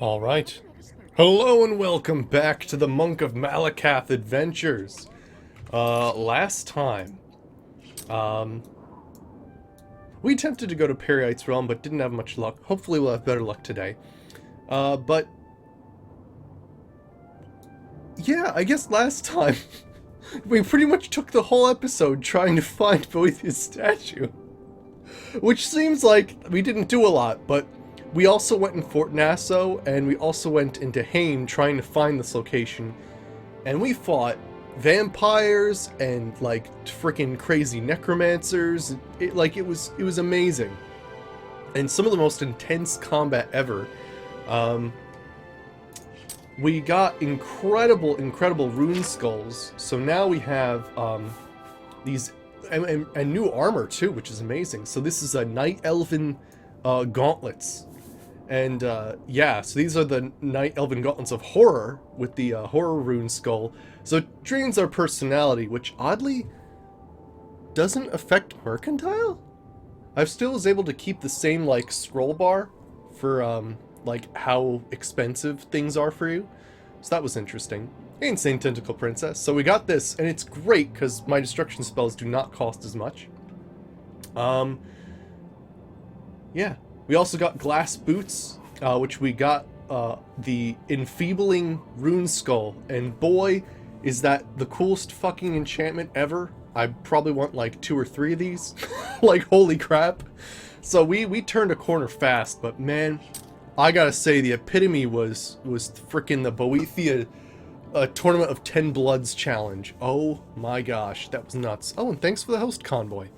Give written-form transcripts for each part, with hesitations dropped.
Alright. Hello and welcome back to the Monk of Malacath Adventures. Last time, we attempted to go to Perrite's Realm, but didn't have much luck. Hopefully we'll have better luck today. But yeah, I guess last time, we pretty much took the whole episode trying to find Boethiah's statue. Which seems like we didn't do a lot, but we also went in Fort Nassau, and we also went into Hain trying to find this location. And we fought vampires and, like, freaking crazy necromancers. It was amazing. And some of the most intense combat ever. We got incredible rune skulls. So now we have these and new armor too, which is amazing. So this is a Night Elven gauntlets. And yeah, so these are the Night Elven gauntlets of horror with the horror rune skull. So it drains our personality, which oddly doesn't affect mercantile. I still was able to keep the same like scroll bar for like how expensive things are for you. So that was interesting. Insane Tentacle Princess. So we got this, and it's great because my destruction spells do not cost as much. Yeah. We also got glass boots, which we got the enfeebling rune skull, and boy, is that the coolest fucking enchantment ever. I probably want like 2 or 3 of these. Like, holy crap. So we turned a corner fast, but man, I gotta say the epitome was freaking the Boethiah Tournament of 10 Bloods challenge. Oh my gosh, that was nuts. Oh, and thanks for the host convoy.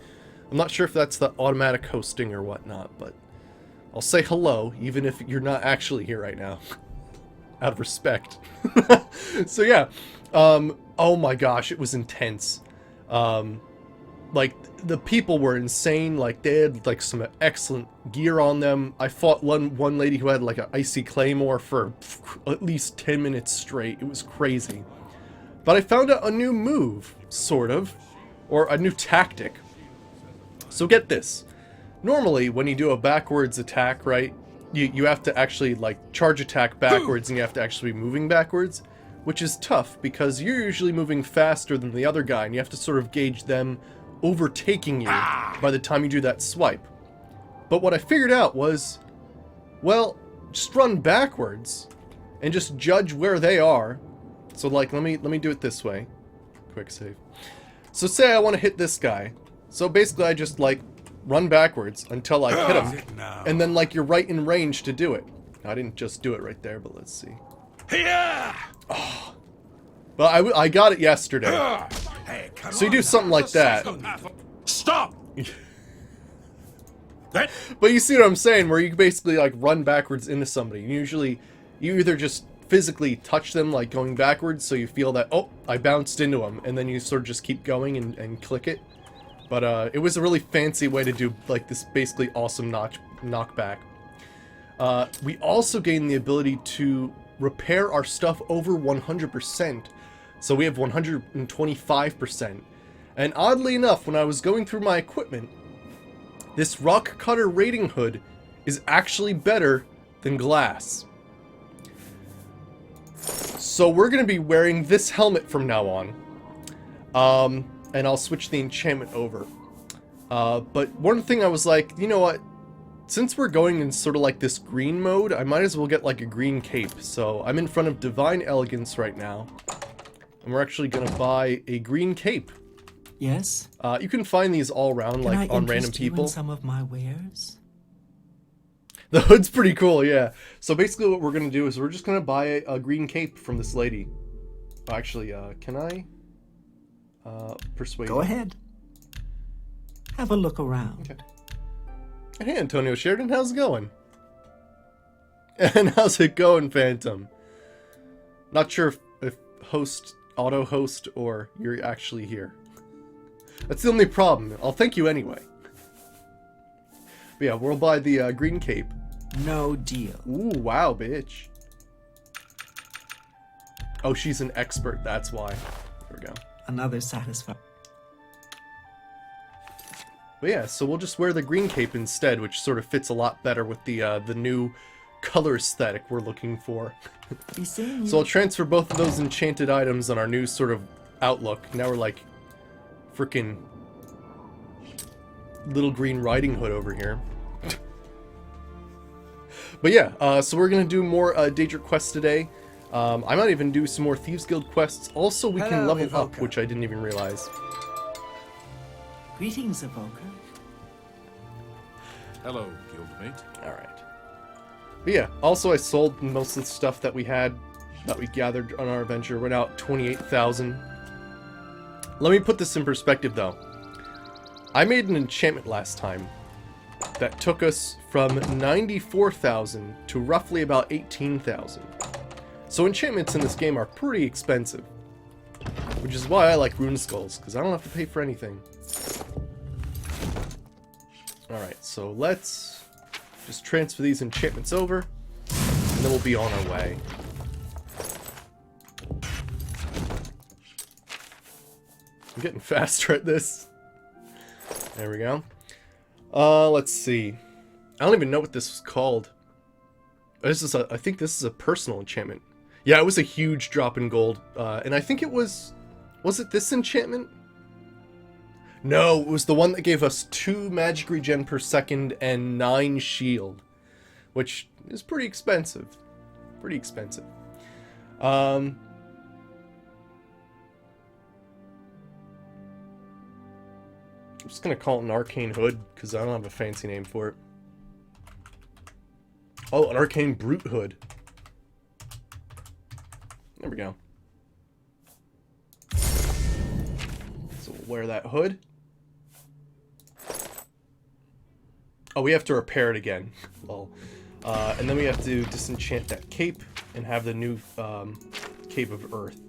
I'm not sure if that's the automatic hosting or whatnot, but I'll say hello, even if you're not actually here right now. Out of respect. So yeah, oh my gosh, it was intense. Like, the people were insane. Like, they had like some excellent gear on them. I fought one lady who had like an icy claymore for at least 10 minutes straight. It was crazy. But I found out a new move, sort of, or a new tactic. So get this. Normally, when you do a backwards attack, right, you have to actually, like, charge attack backwards, and you have to actually be moving backwards, which is tough, because you're usually moving faster than the other guy, and you have to sort of gauge them overtaking you by the time you do that swipe. But what I figured out was, well, just run backwards, and just judge where they are. So, like, let me do it this way. Quick save. So say I want to hit this guy. So basically I just, like, run backwards until I hit him, and then, like, you're right in range to do it. I didn't just do it right there, but let's see. Oh. Well, I got it yesterday. Hey, so you do something like that. Stop! But you see what I'm saying, where you basically, like, run backwards into somebody. Usually, you either just physically touch them, like, going backwards, so you feel that, oh, I bounced into them, and then you sort of just keep going and click it. But it was a really fancy way to do, like, this basically awesome knockback. We also gained the ability to repair our stuff over 100%. So we have 125%. And oddly enough, when I was going through my equipment, this rock cutter raiding hood is actually better than glass. So we're going to be wearing this helmet from now on. And I'll switch the enchantment over. But one thing I was like, you know what? Since we're going in sort of like this green mode, I might as well get like a green cape. So I'm in front of Divine Elegance right now. And we're actually going to buy a green cape. Yes? You can find these all around, like, on random people. In some of my wares? The hood's pretty cool, yeah. So basically what we're going to do is we're just going to buy a green cape from this lady. Actually, can I? Persuade. Go ahead. Have a look around. Okay. Hey, Antonio Sheridan, how's it going? And how's it going, Phantom? Not sure if host, auto-host, or you're actually here. That's the only problem. I'll thank you anyway. But yeah, we'll buy the green cape. No deal. Ooh, wow, bitch. Oh, she's an expert, that's why. There we go. Another satisfied. But yeah, so we'll just wear the green cape instead, which sort of fits a lot better with the new color aesthetic we're looking for. Be seeing you. So I'll transfer both of those enchanted items on our new sort of outlook. Now we're like freaking Little Green Riding Hood over here. But yeah, so we're gonna do more Daedric quests today. I might even do some more Thieves Guild quests. Also, we can Hello, level up, Evoker. which I didn't even realize. Greetings, Evoker. Hello, guildmate. Alright. But yeah, also I sold most of the stuff that we had, that we gathered on our adventure. We're now at 28,000. Let me put this in perspective, though. I made an enchantment last time that took us from 94,000 to roughly about 18,000. So enchantments in this game are pretty expensive. Which is why I like rune skulls, because I don't have to pay for anything. Alright, so let's just transfer these enchantments over, and then we'll be on our way. I'm getting faster at this. There we go. Let's see. I don't even know what this was called. This is I think this is a personal enchantment. Yeah, it was a huge drop in gold. And I think it was it this enchantment? No, it was the one that gave us 2 magic regen per second and 9 shield. Which is pretty expensive. Pretty expensive. I'm just gonna call it an arcane hood, because I don't have a fancy name for it. Oh, an arcane brute hood. There we go. So we'll wear that hood. Oh, we have to repair it again. Lol. And then we have to disenchant that cape and have the new Cape of Earth.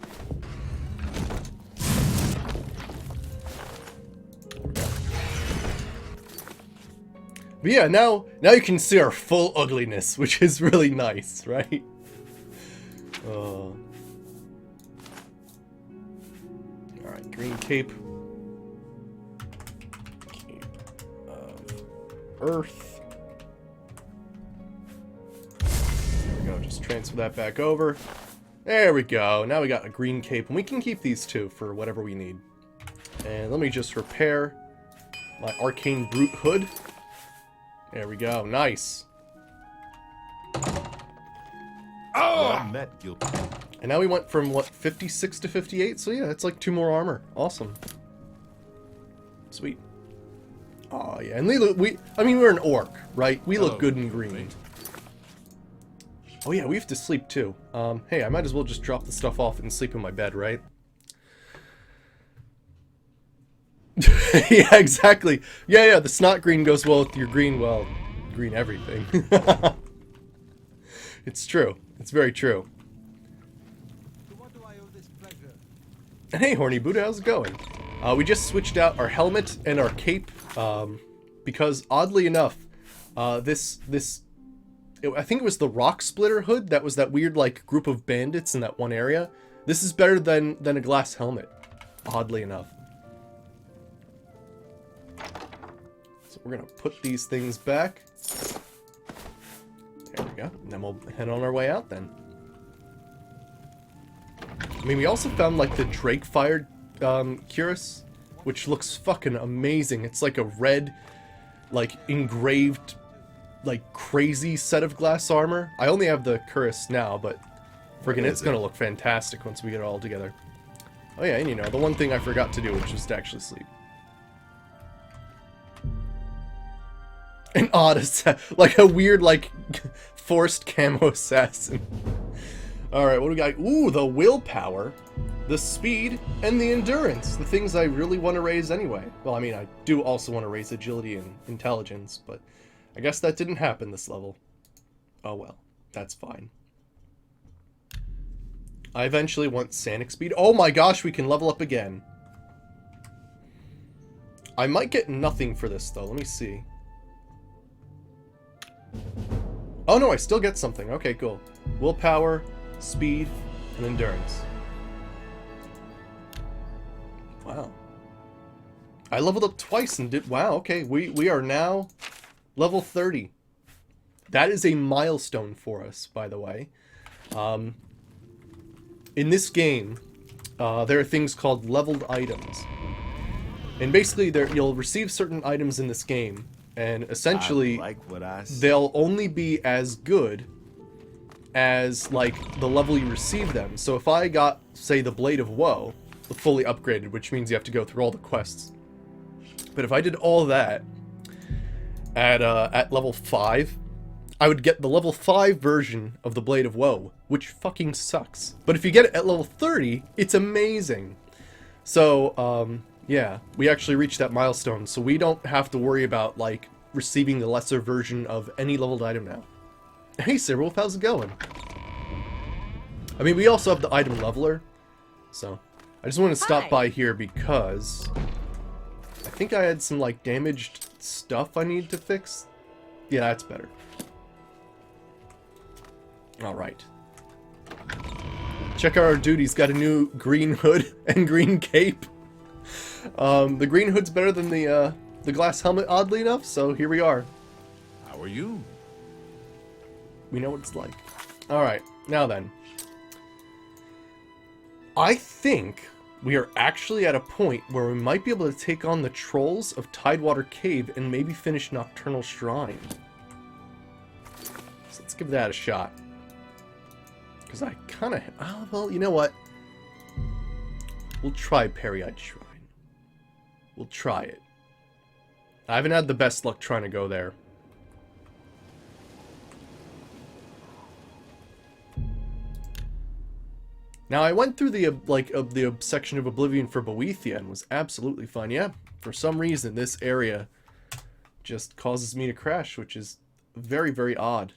But yeah, now you can see our full ugliness, which is really nice, right? Alright, green cape. Cape of Earth. There we go, just transfer that back over. There we go, now we got a green cape, and we can keep these two for whatever we need. And let me just repair my arcane brute hood. There we go. Nice. Oh! Met guildmate. And now we went from, what, 56 to 58? So yeah, that's like 2 more armor. Awesome. Sweet. Oh yeah, and I mean, we're an orc, right? We look good in green. Oh yeah, we have to sleep too. Hey, I might as well just drop the stuff off and sleep in my bed, right? Yeah, exactly. Yeah, the snot green goes well with your green, well, green everything. It's true. It's very true. And hey, Horny Buddha, how's it going? We just switched out our helmet and our cape, because oddly enough, I think it was the Rock Splitter hood that was that weird, like, group of bandits in that one area. This is better than a glass helmet, oddly enough. So we're gonna put these things back. There we go. And then we'll head on our way out then. I mean, we also found like the Drake-fired cuirass, which looks fucking amazing. It's like a red, like engraved, like crazy set of glass armor. I only have the cuirass now, but friggin' it's gonna look fantastic once we get it all together. Oh yeah, and you know, the one thing I forgot to do was just actually sleep. An odd like a weird, like, forced camo assassin. Alright, what do we got? Ooh, the willpower, the speed, and the endurance. The things I really want to raise anyway. Well, I mean, I do also want to raise agility and intelligence, but I guess that didn't happen this level. Oh well, that's fine. I eventually want Sanic speed. Oh my gosh, we can level up again. I might get nothing for this, though. Let me see. Oh no, I still get something. Okay, cool. Willpower, speed, and endurance. Wow. I leveled up twice and did... Wow, okay. We are now level 30. That is a milestone for us, by the way. In this game, there are things called leveled items. And basically, you'll receive certain items in this game, and essentially, I like what I see. they'll only be as good as, like, the level you receive them. So if I got, say, the Blade of Woe, the fully upgraded, which means you have to go through all the quests. But if I did all that at level 5, I would get the level 5 version of the Blade of Woe, which fucking sucks. But if you get it at level 30, it's amazing. So, yeah, we actually reached that milestone, so we don't have to worry about, like, receiving the lesser version of any leveled item now. Hey, Cyberwolf, how's it going? I mean, we also have the item leveler, so I just want to stop by here because I think I had some, like, damaged stuff I need to fix. Yeah, that's better. Alright. Check out our dude, he's got a new green hood and green cape. The green hood's better than the glass helmet, oddly enough, so here we are. How are you? We know what it's like. Alright, now then. I think we are actually at a point where we might be able to take on the trolls of Tidewater Cave and maybe finish Nocturnal Shrine. So let's give that a shot. Because I kind of... Oh, well, you know what? We'll try Peridot Shrine. We'll try it. I haven't had the best luck trying to go there. Now, I went through the section of Oblivion for Boethia and was absolutely fine. Yeah, for some reason, this area just causes me to crash, which is very, very odd.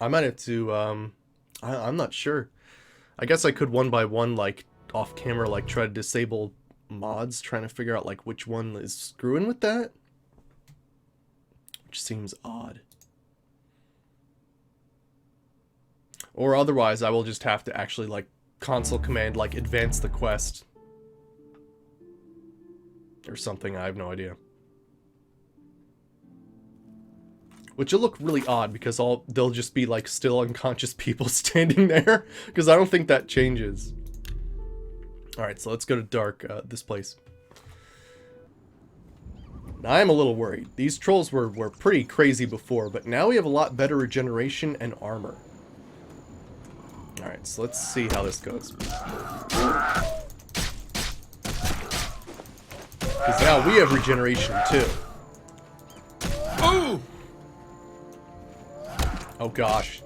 I might have to, I'm not sure. I guess I could one by one, like, off camera, like, try to disable mods, trying to figure out, like, which one is screwing with that. Which seems odd. Or otherwise, I will just have to actually, like, console command, like, advance the quest. Or something, I have no idea. Which will look really odd, because they'll just be, like, still unconscious people standing there. Because I don't think that changes. Alright, so let's go to Dark, this place. Now, I'm a little worried. These trolls were pretty crazy before, but now we have a lot better regeneration and armor. Alright, so let's see how this goes. Because now we have regeneration, too. Ooh! Oh, gosh.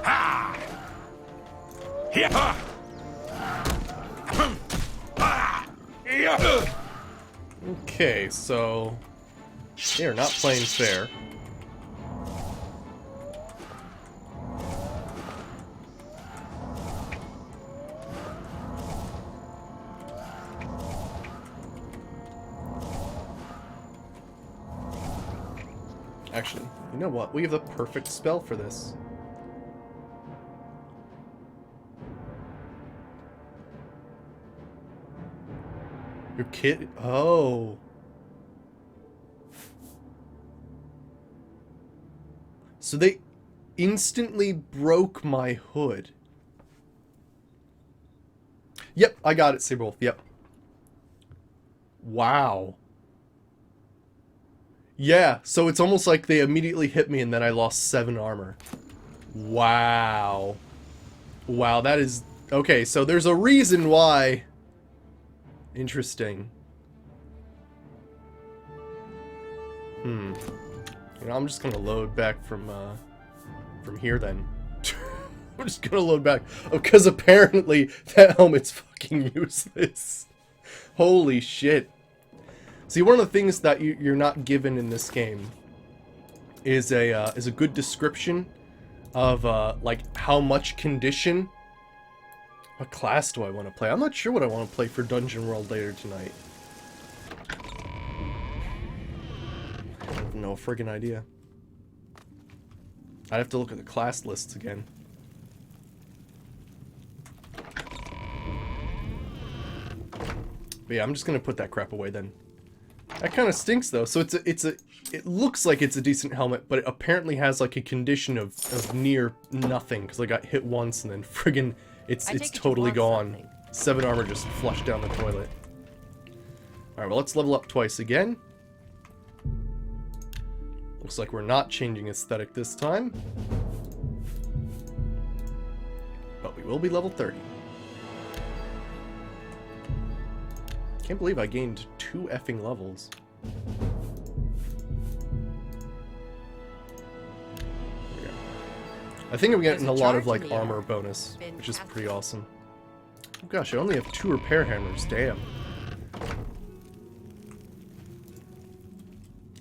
Ha! Yeah! Okay, so... They're not playing fair. Actually, you know what? We have the perfect spell for this. Your kid? Oh. So they instantly broke my hood. Yep, I got it, Saberwolf. Yep. Wow. Yeah, so it's almost like they immediately hit me and then I lost 7 armor. Wow. Wow, that is... Okay, so there's a reason why... Interesting. You know, I'm just gonna load back from here then. I'm just gonna load back. Oh, because apparently that helmet's fucking useless. Holy shit. See, one of the things that you're not given in this game is a good description of like how much condition. What class do I want to play? I'm not sure what I want to play for Dungeon World later tonight. I have no friggin' idea. I'd have to look at the class lists again. But yeah, I'm just gonna put that crap away then. That kind of stinks though. So it looks like it's a decent helmet, but it apparently has like a condition of near nothing because I got hit once and then friggin' it's totally gone. Something. 7 armor just flushed down the toilet. Alright, well let's level up twice again. Looks like we're not changing aesthetic this time. But we will be level 30. Can't believe I gained 2 effing levels. There we go. I think I'm getting a lot of like armor bonus, which is pretty awesome. Oh gosh, I only have 2 repair hammers, damn.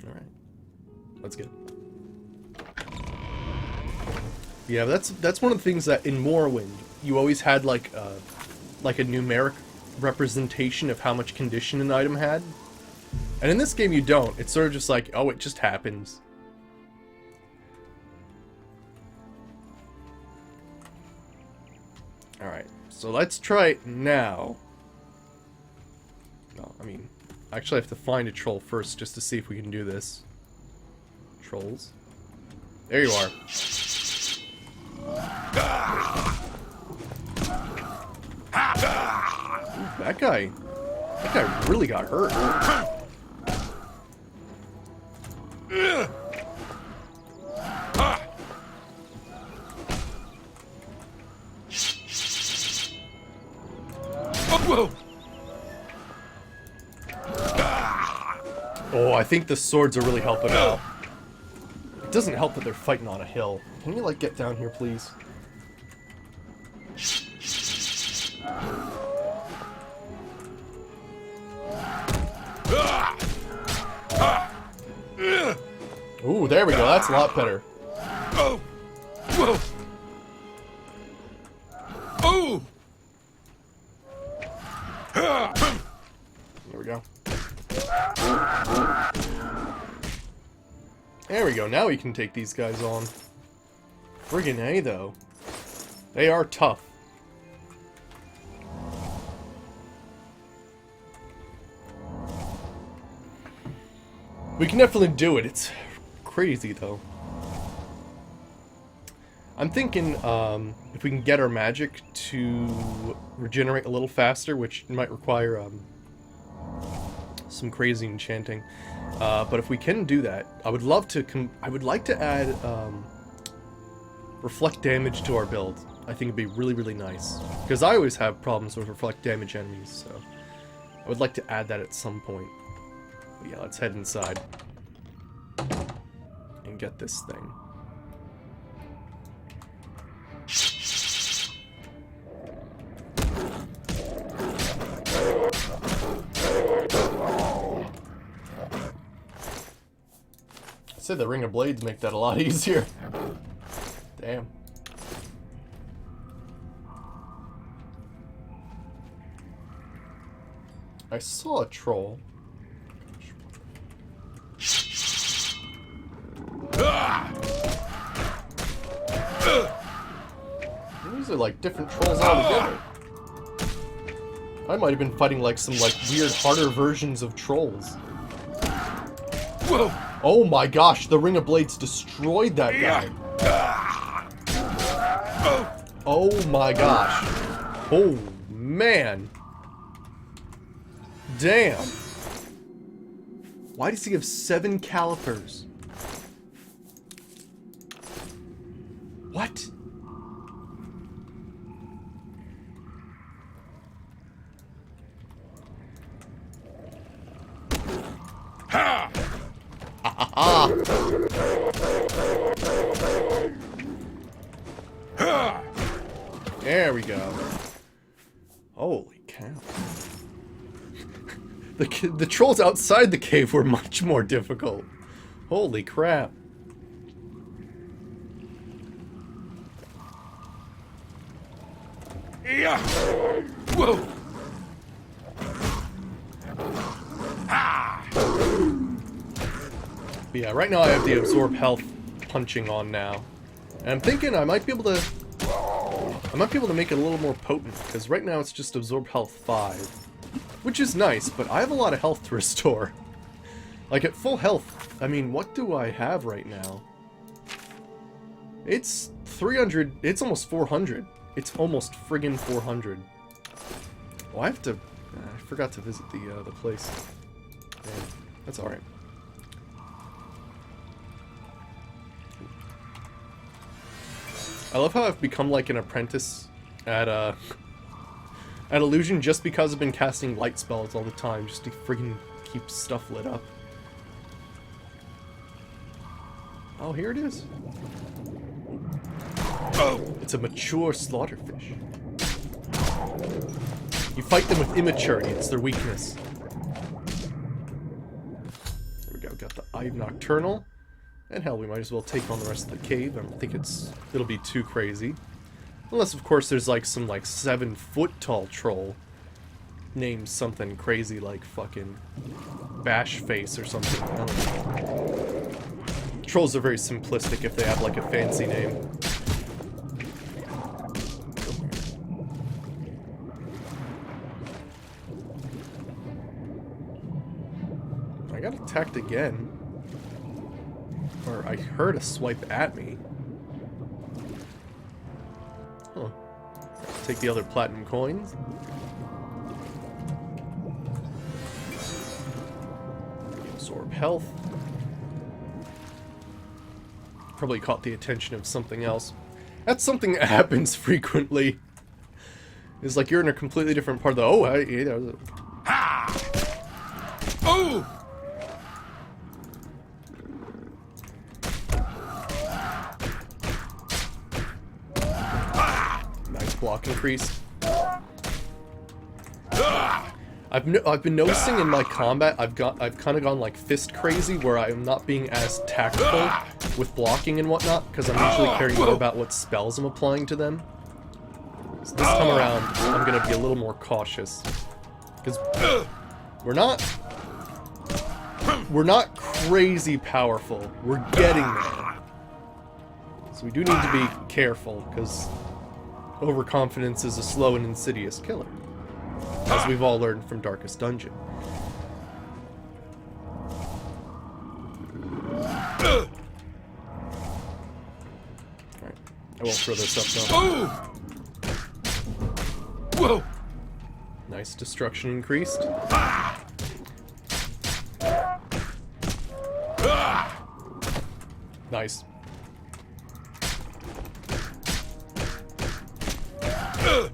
Alright. Let's get it. Yeah, that's one of the things that in Morrowind, you always had like a numeric representation of how much condition an item had. And in this game you don't. It's sort of just like, oh, it just happens. Alright, so let's try it now. No, I mean, I actually have to find a troll first just to see if we can do this. Trolls. There you are. Ooh, that guy really got hurt. Oh, I think the swords are really helping out. It doesn't help that they're fighting on a hill. Can you, like, get down here, please? Ooh, there we go. That's a lot better. Oh! Whoa! Oh! There we go. There we go. Now we can take these guys on. Friggin' A, though. They are tough. We can definitely do it. It's crazy, though. I'm thinking if we can get our magic to regenerate a little faster, which might require some crazy enchanting. But if we can do that, I would love to. I would like to add reflect damage to our build. I think it'd be really, really nice because I always have problems with reflect damage enemies. So I would like to add that at some point. But yeah, let's head inside and get this thing. I said the Ring of Blades make that a lot easier. Damn. I saw a troll. These are like different trolls altogether. I might have been fighting like some like weird harder versions of trolls. Whoa! Oh my gosh, the Ring of Blades destroyed that guy. Oh my gosh. Oh man. Damn. Why does he have 7 calipers? What? Ha! There we go. Holy cow. The trolls outside the cave were much more difficult. Holy crap. Yeah! Whoa! But yeah, right now I have the absorb health punching on now. And I'm thinking I might be able to make it a little more potent, because right now it's just absorb health 5. Which is nice, but I have a lot of health to restore. Like, at full health, I mean, what do I have right now? It's 300, it's almost 400. It's almost friggin' 400. Oh, I have to, I forgot to visit the place. Man, that's alright. I love how I've become like an apprentice at Illusion just because I've been casting light spells all the time, just to friggin' keep stuff lit up. Oh, here it is. Oh, it's a mature slaughterfish. You fight them with immaturity, it's their weakness. There we go, got the Eye Nocturnal. And hell, we might as well take on the rest of the cave. I don't think it'll be too crazy. Unless, of course, there's like some 7-foot tall troll named something crazy like fucking Bash Face or something. I don't know. Trolls are very simplistic if they have like a fancy name. I got attacked again. Or I heard a swipe at me. Huh. Take the other platinum coins. Absorb health. Probably caught the attention of something else. That's something that happens frequently. It's like you're in a completely different part of the... Oh, Ha! Oh! Nice block increase. I've been noticing in my combat I've kind of gone like fist crazy where I'm not being as tactical with blocking and whatnot because I'm usually caring more about what spells I'm applying to them. So this time around I'm gonna be a little more cautious because we're not crazy powerful. We're getting there, so we do need to be careful because overconfidence is a slow and insidious killer. As we've all learned from Darkest Dungeon. Alright. I won't throw this up though. Whoa! Nice destruction increased. Nice.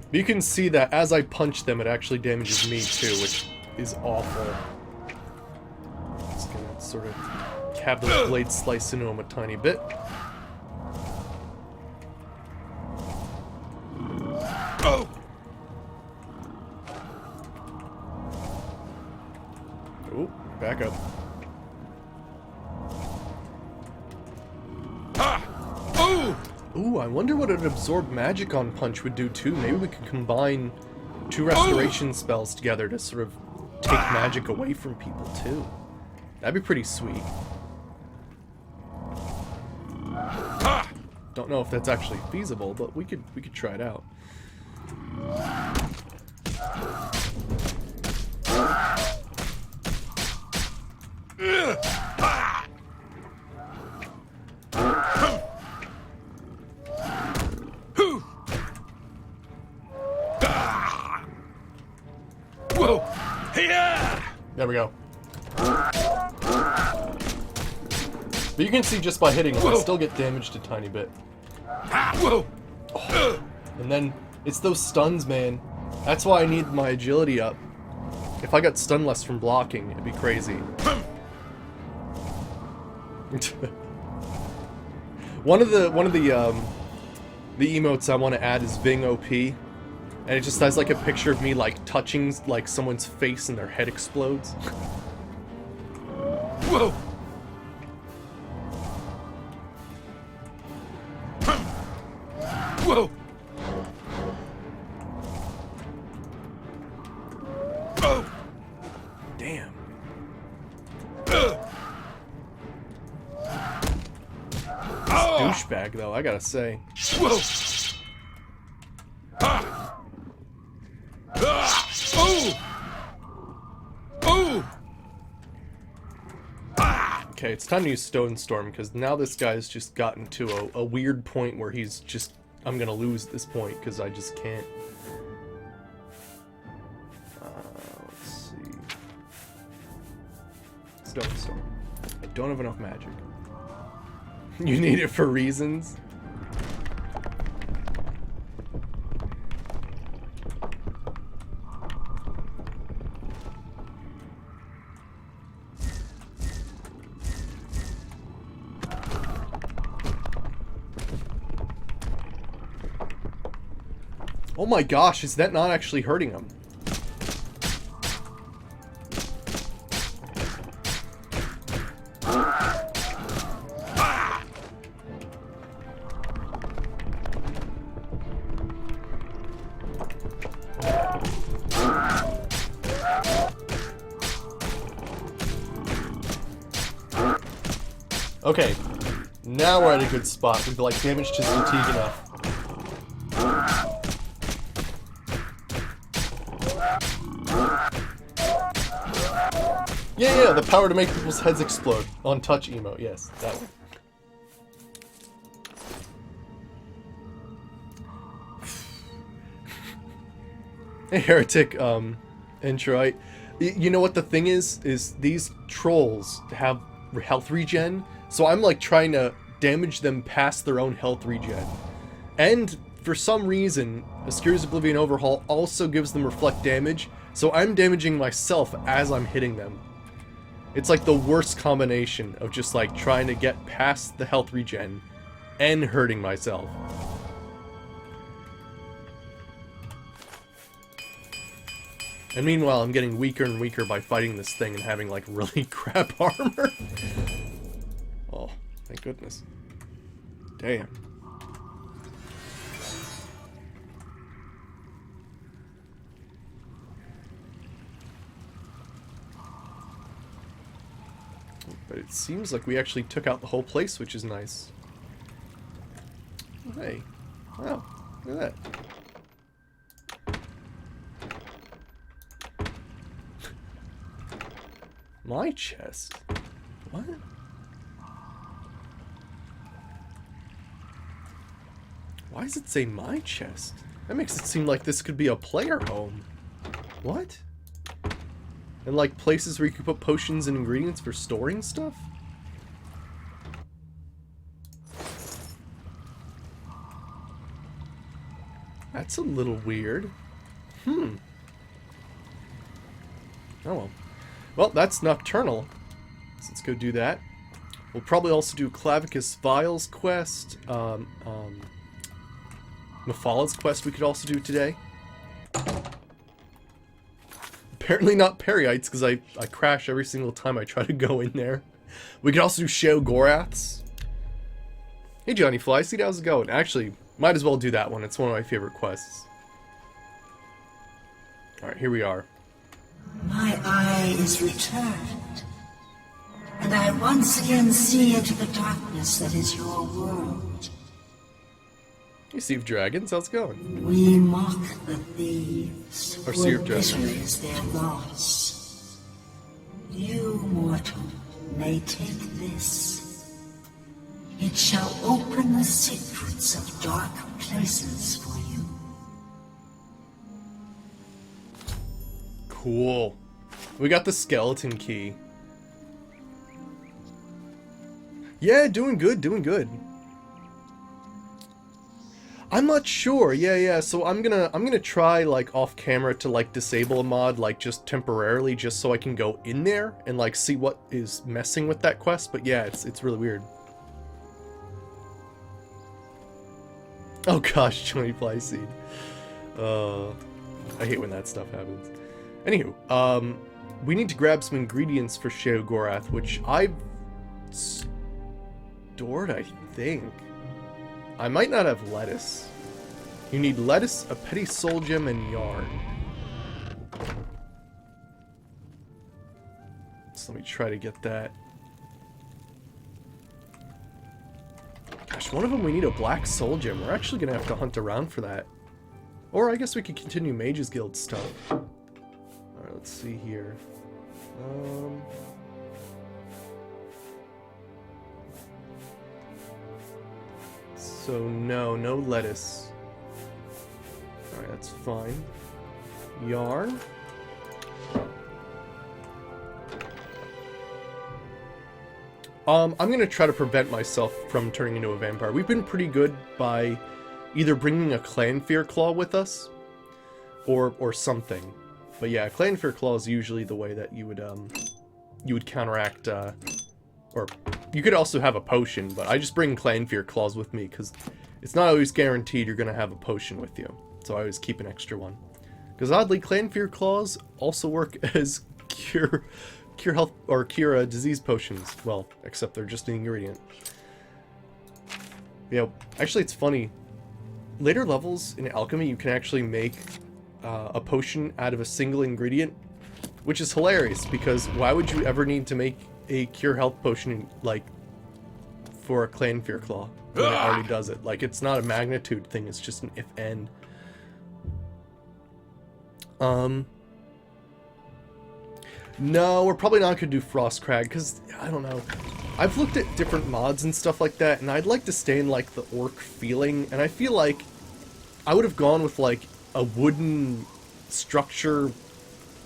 You can see that as I punch them, it actually damages me too, which is awful. Just gonna sort of have those blades slice into him a tiny bit. Oh! Ooh, back up. Ooh, I wonder what an absorb magic on punch would do too. Maybe we could combine 2 restoration spells together to sort of take magic away from people too. That'd be pretty sweet. Don't know if that's actually feasible, but we could try it out. Whoa! Hey-ya! There we go. But you can see just by hitting them, I still get damaged a tiny bit. Whoa! Oh. And then, it's those stuns, man. That's why I need my agility up. If I got stun less from blocking, it'd be crazy. One of the emotes I want to add is Ving OP. And it just has like a picture of me like touching like someone's face and their head explodes. Whoa! Whoa! Oh! Damn. Douchebag though, I gotta say. Whoa! Oh! Oh! it's time to use Stone Storm, because now this guy's just gotten to a weird point where he's just... I'm gonna lose at this point, because I just can't. Let's see. Stone Storm. I don't have enough magic. You need it for reasons? Oh my gosh, is that not actually hurting him? Okay, now we're at a good spot. We've like damaged his fatigue enough. Yeah, the power to make people's heads explode. On touch emote, yes, that one. Hey, Heretic, Entroite. You know what the thing is these trolls have health regen, so I'm like trying to damage them past their own health regen. And for some reason, Ascuria's Oblivion Overhaul also gives them reflect damage, so I'm damaging myself as I'm hitting them. It's like the worst combination of just like trying to get past the health regen and hurting myself. And meanwhile, I'm getting weaker and weaker by fighting this thing and having like really crap armor. Oh, thank goodness. Damn. But it seems like we actually took out the whole place, which is nice. Oh, hey. Wow. Look at that. My chest? What? Why does it say my chest? That makes it seem like this could be a player home. What? And like places where you can put potions and ingredients for storing stuff? That's a little weird. Oh well. Well, that's Nocturnal. So let's go do that. We'll probably also do Clavicus Vial's quest. Mephalad's quest we could also do today. Apparently not Perryites, because I crash every single time I try to go in there. We could also do Sheogoraths. Hey Johnny Flyseed, how's it going? Actually, might as well do that one. It's one of my favorite quests. Alright, here we are. My eye is returned, and I once again see into the darkness that is your world. Hey, Sea of Dragons, how's it going? We mock the thieves, Or Sea of for Dragons. bitter is their loss. You, mortal, may take this. It shall open the secrets of dark places for you. Cool. We got the skeleton key. Yeah, doing good, doing good. I'm not sure. Yeah. So I'm gonna try like off camera to like disable a mod like just temporarily, just so I can go in there and like see what is messing with that quest. But yeah, it's really weird. Oh gosh, Johnny Flyseed. I hate when that stuff happens. Anywho, we need to grab some ingredients for Sheogorath, which I've stored, I think. I might not have lettuce. You need lettuce, a petty soul gem, and yarn. So let me try to get that. Gosh, one of them we need a black soul gem. We're actually gonna have to hunt around for that. Or I guess we could continue Mage's Guild stuff. Alright, let's see here. So no lettuce. Alright, that's fine. Yarn. I'm gonna try to prevent myself from turning into a vampire. We've been pretty good by either bringing a Clanfear Claw with us, or something. But yeah, Clanfear Claw is usually the way that you would counteract, or you could also have a potion, but I just bring Clanfear Claws with me, because it's not always guaranteed you're gonna have a potion with you. So I always keep an extra one. Because oddly, Clanfear Claws also work as cure health or cure disease potions. Well, except they're just an ingredient. Yeah, actually, it's funny. Later levels in alchemy, you can actually make a potion out of a single ingredient, which is hilarious. Because why would you ever need to make a cure health potion like for a Clanfear Claw when it already does it? Like, it's not a magnitude thing; it's just an if-and. No, we're probably not going to do Frostcrag, because, I don't know. I've looked at different mods and stuff like that, and I'd like to stay in, like, the orc feeling, and I feel like I would have gone with, like, a wooden structure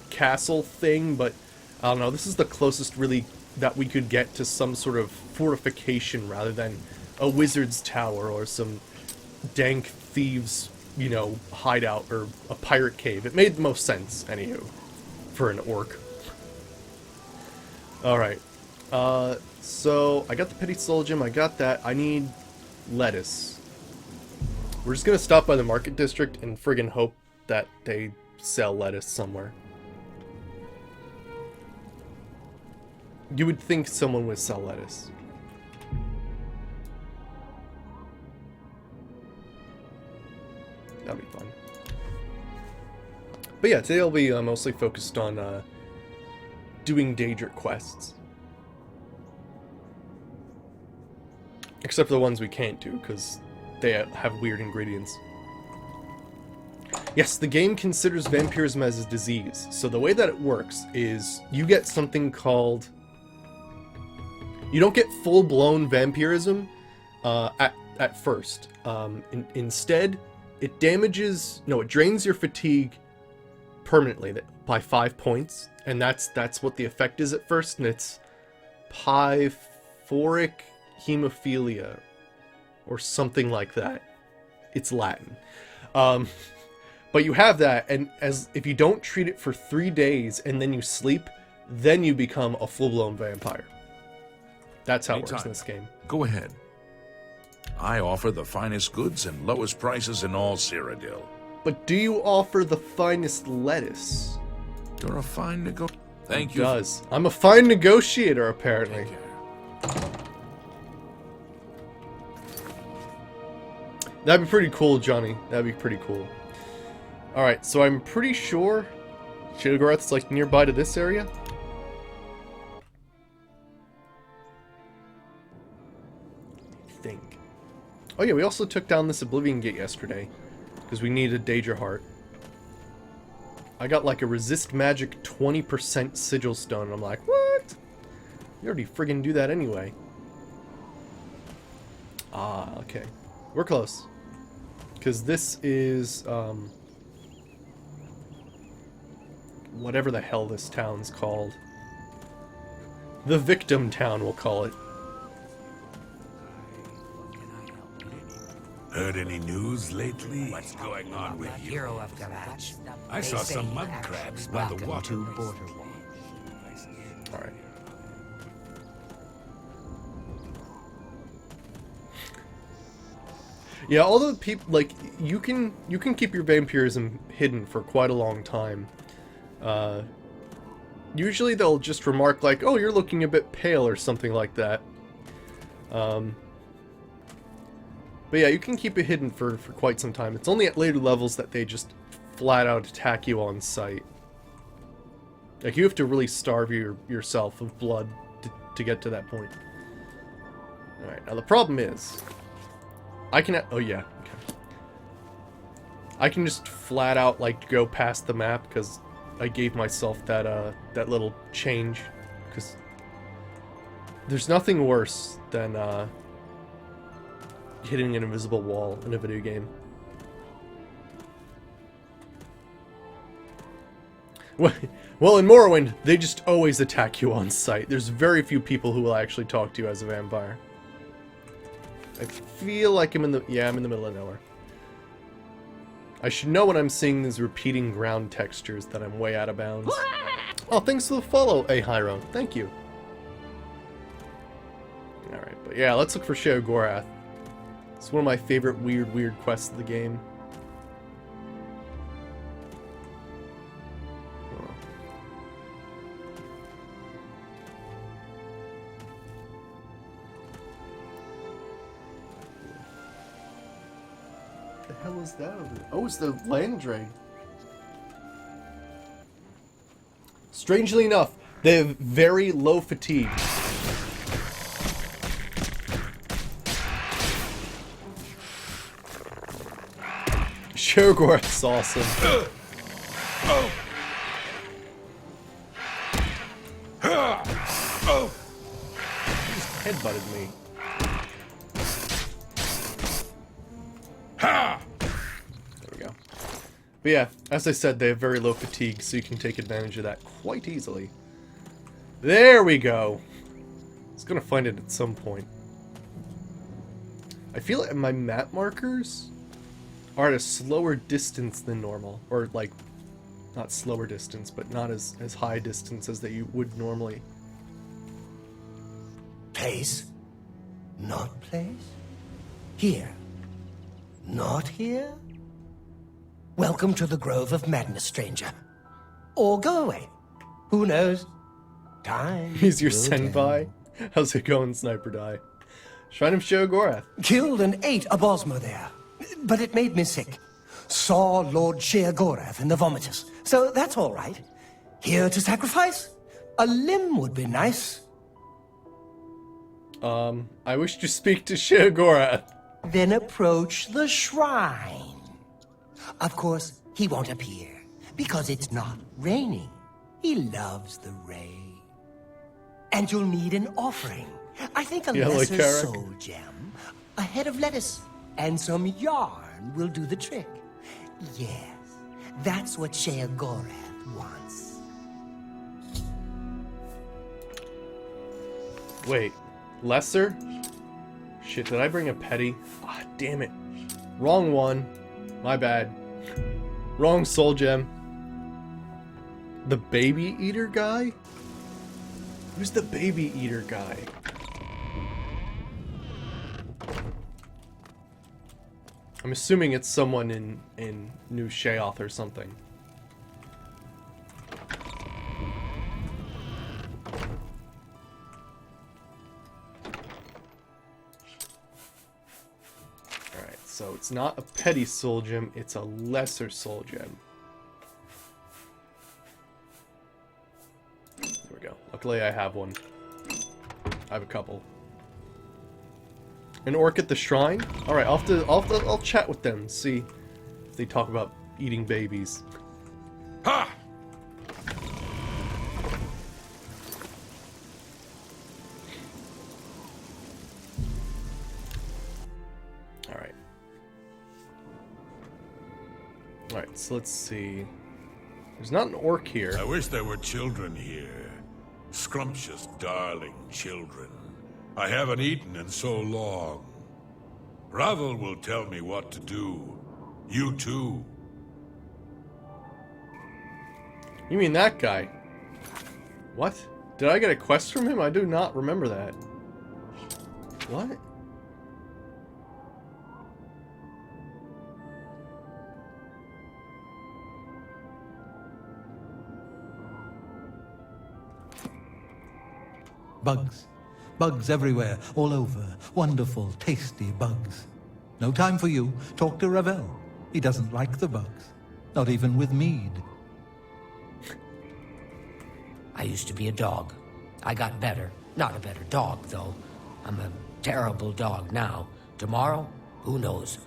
castle thing, but, I don't know, this is the closest, really, that we could get to some sort of fortification, rather than a wizard's tower, or some dank thieves, you know, hideout, or a pirate cave. It made the most sense, anywho, for an orc. Alright, so I got the Pity Soul Gem, I got that. I need lettuce. We're just gonna stop by the market district and friggin' hope that they sell lettuce somewhere. You would think someone would sell lettuce. That'd be fun. But yeah, today I'll be mostly focused on doing Daedric quests. Except for the ones we can't do, because they have weird ingredients. Yes, the game considers vampirism as a disease. So the way that it works is you get something called... You don't get full-blown vampirism at first. Instead, it damages... No, it drains your fatigue permanently by 5 points. And that's what the effect is at first, and it's pyphoric hemophilia, or something like that. It's Latin. But you have that, and if you don't treat it for 3 days and then you sleep, then you become a full-blown vampire. That's how it works in this game. Go ahead. I offer the finest goods and lowest prices in all Cyrodiil. But do you offer the finest lettuce? You're a fine Thank It you. does. I'm a fine negotiator, apparently. That'd be pretty cool, Johnny. That'd be pretty cool. Alright, so I'm pretty sure Shadowgarth's like nearby to this area. I think. Oh yeah, we also took down this Oblivion gate yesterday, because we needed a Daedra heart. I got like a resist magic 20% sigil stone, and I'm like, what? You already friggin' do that anyway. Ah, okay. We're close. Because this is, whatever the hell this town's called. The Victim Town, we'll call it. Heard any news lately? What's going on with you? Hero of the match. I saw some mud crabs by the water. Border Alright. Yeah, all the people, like, you can keep your vampirism hidden for quite a long time. Usually they'll just remark like, oh, you're looking a bit pale or something like that. But yeah, you can keep it hidden for quite some time. It's only at later levels that they just flat out attack you on sight. Like, you have to really starve yourself of blood to get to that point. Alright, now the problem is... I can... Oh yeah, okay. I can just flat out, like, go past the map, because I gave myself that little change. Because there's nothing worse than hitting an invisible wall in a video game. Well, in Morrowind, they just always attack you on sight. There's very few people who will actually talk to you as a vampire. I feel like I'm in the... Yeah, I'm in the middle of nowhere. I should know when I'm seeing these repeating ground textures that I'm way out of bounds. Oh, thanks for the follow, Ahiron. Thank you. Alright, but yeah, let's look for Sheogorath. It's one of my favorite weird quests of the game. What the hell is that over there? Oh, it's the land dragon. Strangely enough, they have very low fatigue. Sheogorath's awesome. He just headbutted me. There we go. But yeah, as I said, they have very low fatigue, so you can take advantage of that quite easily. There we go. I was gonna find it at some point. I feel like my map markers are at a slower distance than normal. Or, like, not slower distance, but not as high distance as that you would normally. Place? Not place? Here? Not here? Welcome to the Grove of Madness, stranger. Or go away. Who knows? Time. He's your will senpai? How's it going, Sniper Die? Shrine of Sheogorath. Killed and ate a Bosmo there. But it made me sick. Saw Lord Sheogorath in the vomitus. So that's all right. Here to sacrifice? A limb would be nice. I wish to speak to Sheogorath. Then approach the shrine. Of course, he won't appear, because it's not raining. He loves the rain. And you'll need an offering. I think a Yellow lesser carrot. soul gem, a head of lettuce, and some yarn will do the trick. Yes, that's what Sheogorath wants. Wait, lesser? Shit, did I bring a petty? Ah, damn it. Wrong one. My bad. Wrong soul gem. The baby eater guy? Who's the baby eater guy? I'm assuming it's someone in New Sheoth or something. Alright, so it's not a petty soul gem, it's a lesser soul gem. There we go. Luckily I have one. I have a couple. An orc at the shrine? Alright, I'll chat with them, see if they talk about eating babies. Ha! Alright. Alright, so let's see. There's not an orc here. I wish there were children here. Scrumptious, darling children. I haven't eaten in so long. Ravel will tell me what to do. You too. You mean that guy? What? Did I get a quest from him? I do not remember that. What? Bugs. Bugs everywhere, all over. Wonderful, tasty bugs. No time for you. Talk to Ravel. He doesn't like the bugs. Not even with mead. I used to be a dog. I got better. Not a better dog, though. I'm a terrible dog now. Tomorrow? Who knows?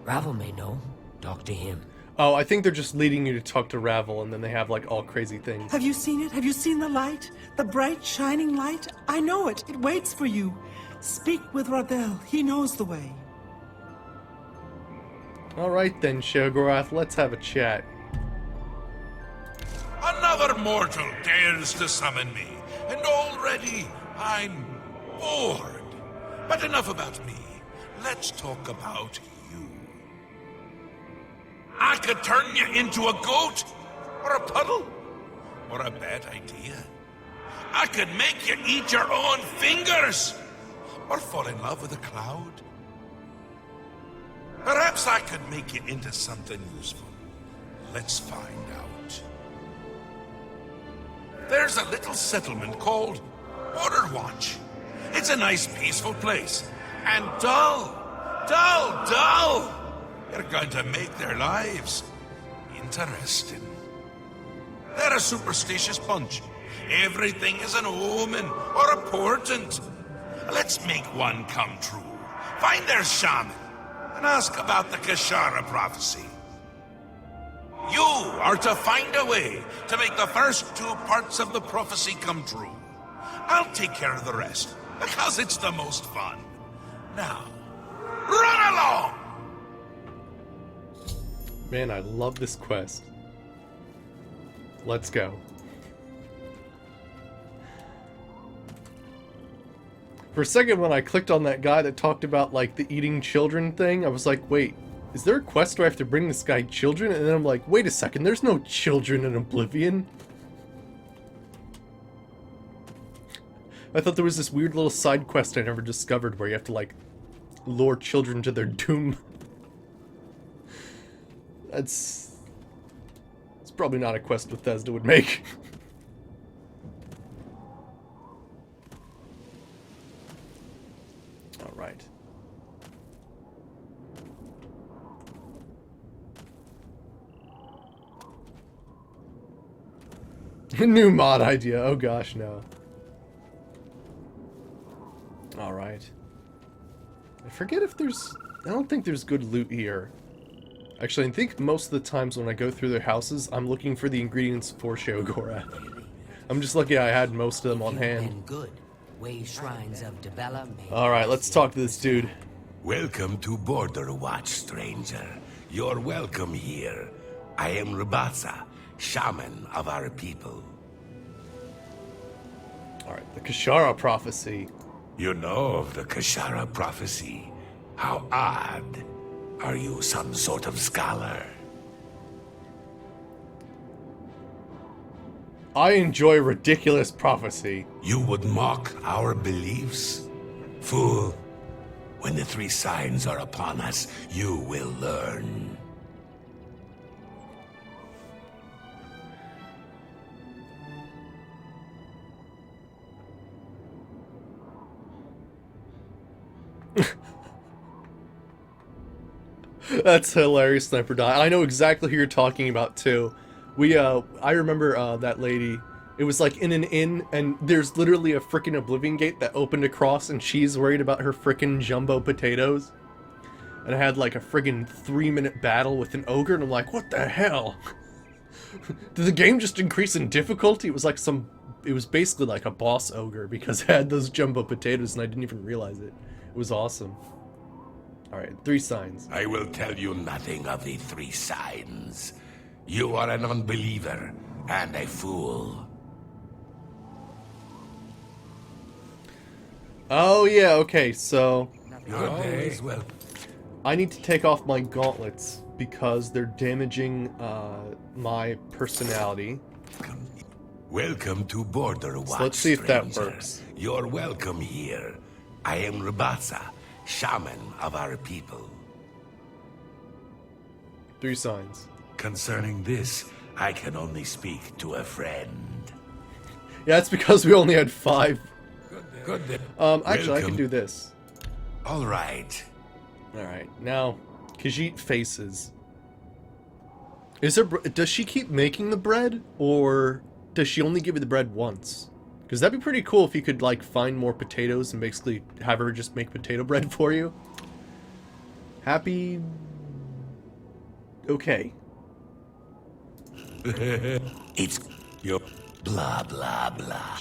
Ravel may know. Talk to him. Oh, I think they're just leading you to talk to Ravel, and then they have, like, all crazy things. Have you seen it? Have you seen the light? The bright, shining light? I know it. It waits for you. Speak with Ravel. He knows the way. Alright then, Sheogorath, let's have a chat. Another mortal dares to summon me, and already I'm bored. But enough about me. Let's talk about you. I could turn you into a goat, or a puddle, or a bad idea. I could make you eat your own fingers, or fall in love with a cloud. Perhaps I could make you into something useful. Let's find out. There's a little settlement called Border Watch. It's a nice, peaceful place. And dull. You're going to make their lives interesting. They're a superstitious bunch. Everything is an omen or a portent. Let's make one come true. Find their shaman and ask about the Kashara prophecy. You are to find a way to make the first 2 parts of the prophecy come true. I'll take care of the rest, because it's the most fun. Now, run along! Man, I love this quest. Let's go. For a second, when I clicked on that guy that talked about, like, the eating children thing, I was like, wait, is there a quest where I have to bring this guy children? And then I'm like, wait a second, there's no children in Oblivion. I thought there was this weird little side quest I never discovered where you have to, like, lure children to their doom. It's probably not a quest Bethesda would make. Alright. New mod idea. Oh gosh, no. Alright. I forget if there's... I don't think there's good loot here. Actually, I think most of the times when I go through their houses, I'm looking for the ingredients for Sheogorath. I'm just lucky I had most of them on hand. Alright, let's talk to this dude. Welcome to Border Watch, stranger. You're welcome here. I am Rabasa, shaman of our people. Alright, the Kashara prophecy. You know of the Kashara prophecy? How odd. Are you some sort of scholar? I enjoy ridiculous prophecy. You would mock our beliefs? Fool. When the 3 signs are upon us, you will learn. That's hilarious, Sniper Die. I know exactly who you're talking about, too. I remember that lady. It was like in an inn, and there's literally a frickin' Oblivion gate that opened across, and she's worried about her frickin' jumbo potatoes. And I had like a friggin' 3-minute battle with an ogre, and I'm like, what the hell? Did the game just increase in difficulty? It was like it was basically like a boss ogre, because I had those jumbo potatoes, and I didn't even realize it. It was awesome. Alright, 3 signs. I will tell you nothing of the 3 signs. You are an unbeliever and a fool. Oh yeah, okay, so... Your day is well. I need to take off my gauntlets because they're damaging my personality. Welcome to Border Watch, So let's see if that stranger. works. You're welcome here. I am Rabasa, shaman of our people. 3 signs. Concerning this, I can only speak to a friend. Yeah, it's because we only had 5. Good day. Actually, I can do this. All right. Alright, now, Khajiit faces. Is there... Does she keep making the bread? Or does she only give you the bread once? Because that'd be pretty cool if you could, like, find more potatoes and basically have her just make potato bread for you. Happy... Okay. It's your blah blah blah.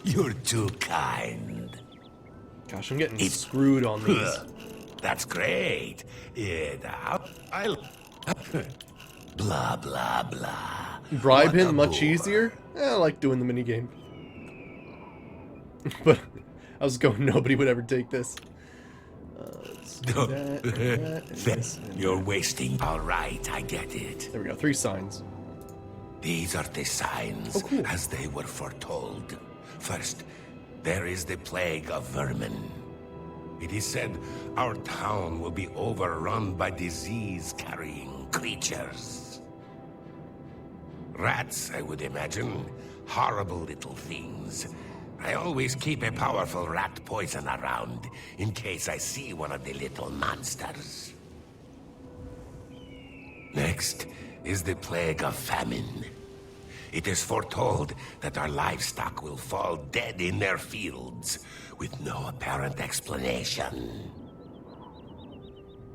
You're too kind. Gosh, I'm getting screwed on these. that's great. I'll... blah, blah, blah. Bribe What a him much bore. easier? I like doing the minigame. But I was going, nobody would ever take this. Let's do that, and that, and this, and You're wasting. All right, I get it. there we go, 3 signs. These are the signs, Oh, cool. as they were foretold. First, there is the plague of vermin. It is said our town will be overrun by disease-carrying creatures. Rats, I would imagine. Horrible little things. I always keep a powerful rat poison around, in case I see one of the little monsters. Next is the plague of famine. It is foretold that our livestock will fall dead in their fields, with no apparent explanation.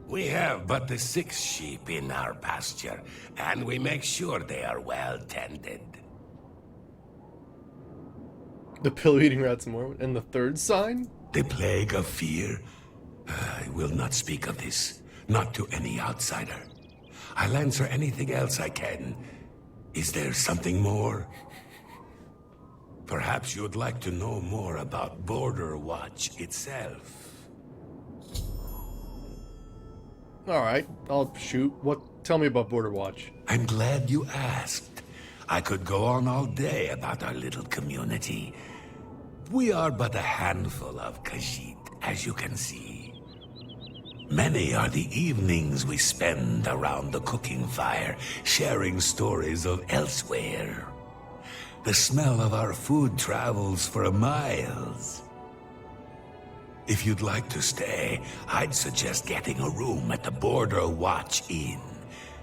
We have but the 6 sheep in our pasture, and we make sure they are well tended. The pillow-eating rats more. And the 3rd sign? The plague of fear? I will not speak of this, not to any outsider. I'll answer anything else I can. Is there something more? Perhaps you'd like to know more about Border Watch itself. Alright, I'll shoot. Tell me about Border Watch. I'm glad you asked. I could go on all day about our little community. We are but a handful of Khajiit, as you can see. Many are the evenings we spend around the cooking fire, sharing stories of elsewhere. The smell of our food travels for miles. If you'd like to stay, I'd suggest getting a room at the Border Watch Inn.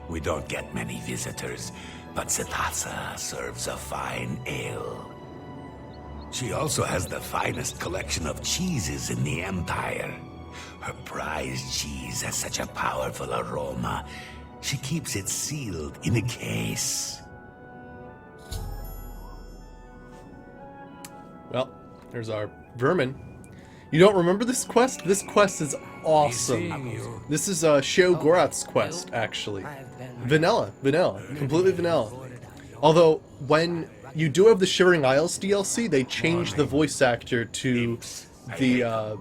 We don't get many visitors, but Setasa serves a fine ale. She also has the finest collection of cheeses in the Empire. Her prized cheese has such a powerful aroma. She keeps it sealed in a case. Well, there's our vermin. You don't remember this quest? This quest is awesome. This is Sheo Gorath's quest, actually. Vanilla. Completely vanilla. Although, when you do have the Shivering Isles DLC, they changed the voice actor to the,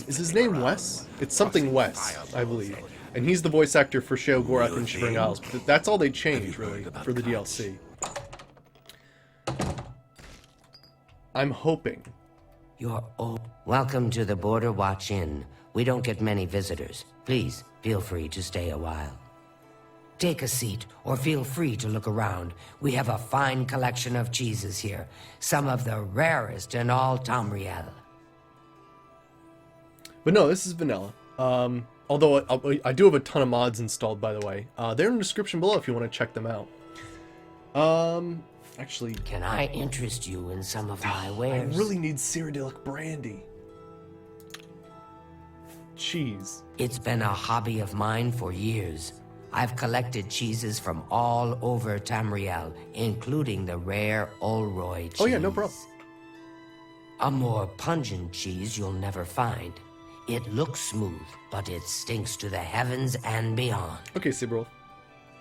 is his name Wes? It's something Wes, I believe. And he's the voice actor for Sheo Gorath in Shivering Isles. But that's all they changed, really, for the DLC. I'm hoping. Welcome to the Border Watch Inn. We don't get many visitors. Please, feel free to stay a while. Take a seat, or feel free to look around. We have a fine collection of cheeses here. Some of the rarest in all Tamriel. But no, this is vanilla. Although I do have a ton of mods installed, by the way. They're in the description below if you want to check them out. Actually... Can I interest you in some of my wares? I really need Cyrodiilic brandy. Cheese. It's been a hobby of mine for years. I've collected cheeses from all over Tamriel, including the rare Olroy cheese. Oh yeah, no problem. A more pungent cheese you'll never find. It looks smooth, but it stinks to the heavens and beyond. Okay, Sibril.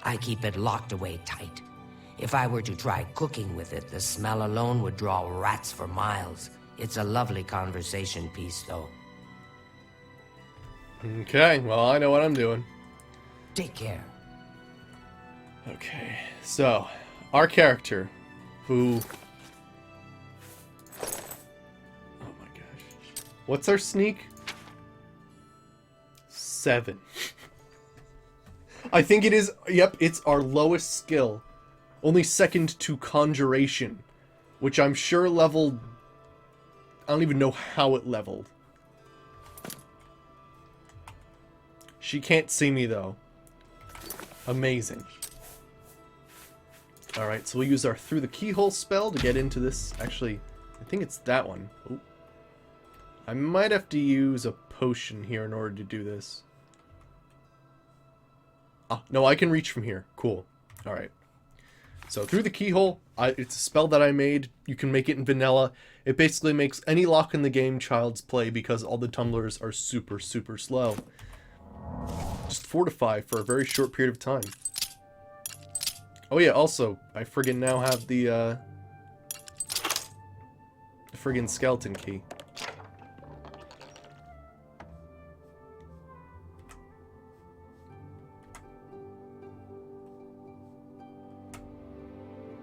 I keep it locked away tight. If I were to try cooking with it, the smell alone would draw rats for miles. It's a lovely conversation piece, though. Okay, well, I know what I'm doing. Take care. Okay, so, our character, who... Oh my gosh. What's our sneak? 7. I think it is, yep, it's our lowest skill. Only second to Conjuration, which I'm sure leveled... I don't even know how it leveled. She can't see me, though. Amazing. Alright, so we'll use our Through the Keyhole spell to get into this. Actually, I think it's that one. Ooh. I might have to use a potion here in order to do this. Ah, no, I can reach from here. Cool. Alright. So through the keyhole, it's a spell that I made. You can make it in vanilla. It basically makes any lock in the game child's play because all the tumblers are super, super slow. Just fortify for a very short period of time. Oh yeah, also, I friggin' now have the friggin' skeleton key.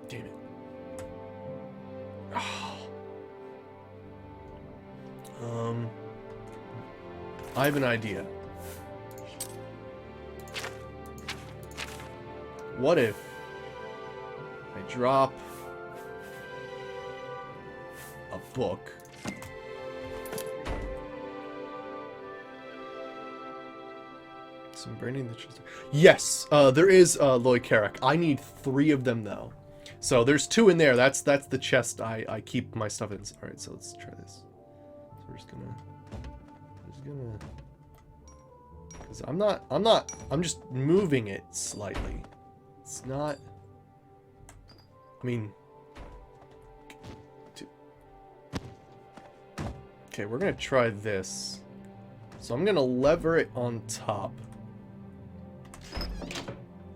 Damn it. I have an idea. What if I drop a book? Some branding that just... Yes, there is Loy Carrick. I need 3 of them though. So there's 2 in there. That's the chest I keep my stuff in. All right, so let's try this. So we're just gonna, because I'm just moving it slightly. It's not. I mean. Okay, we're gonna try this. So I'm gonna lever it on top.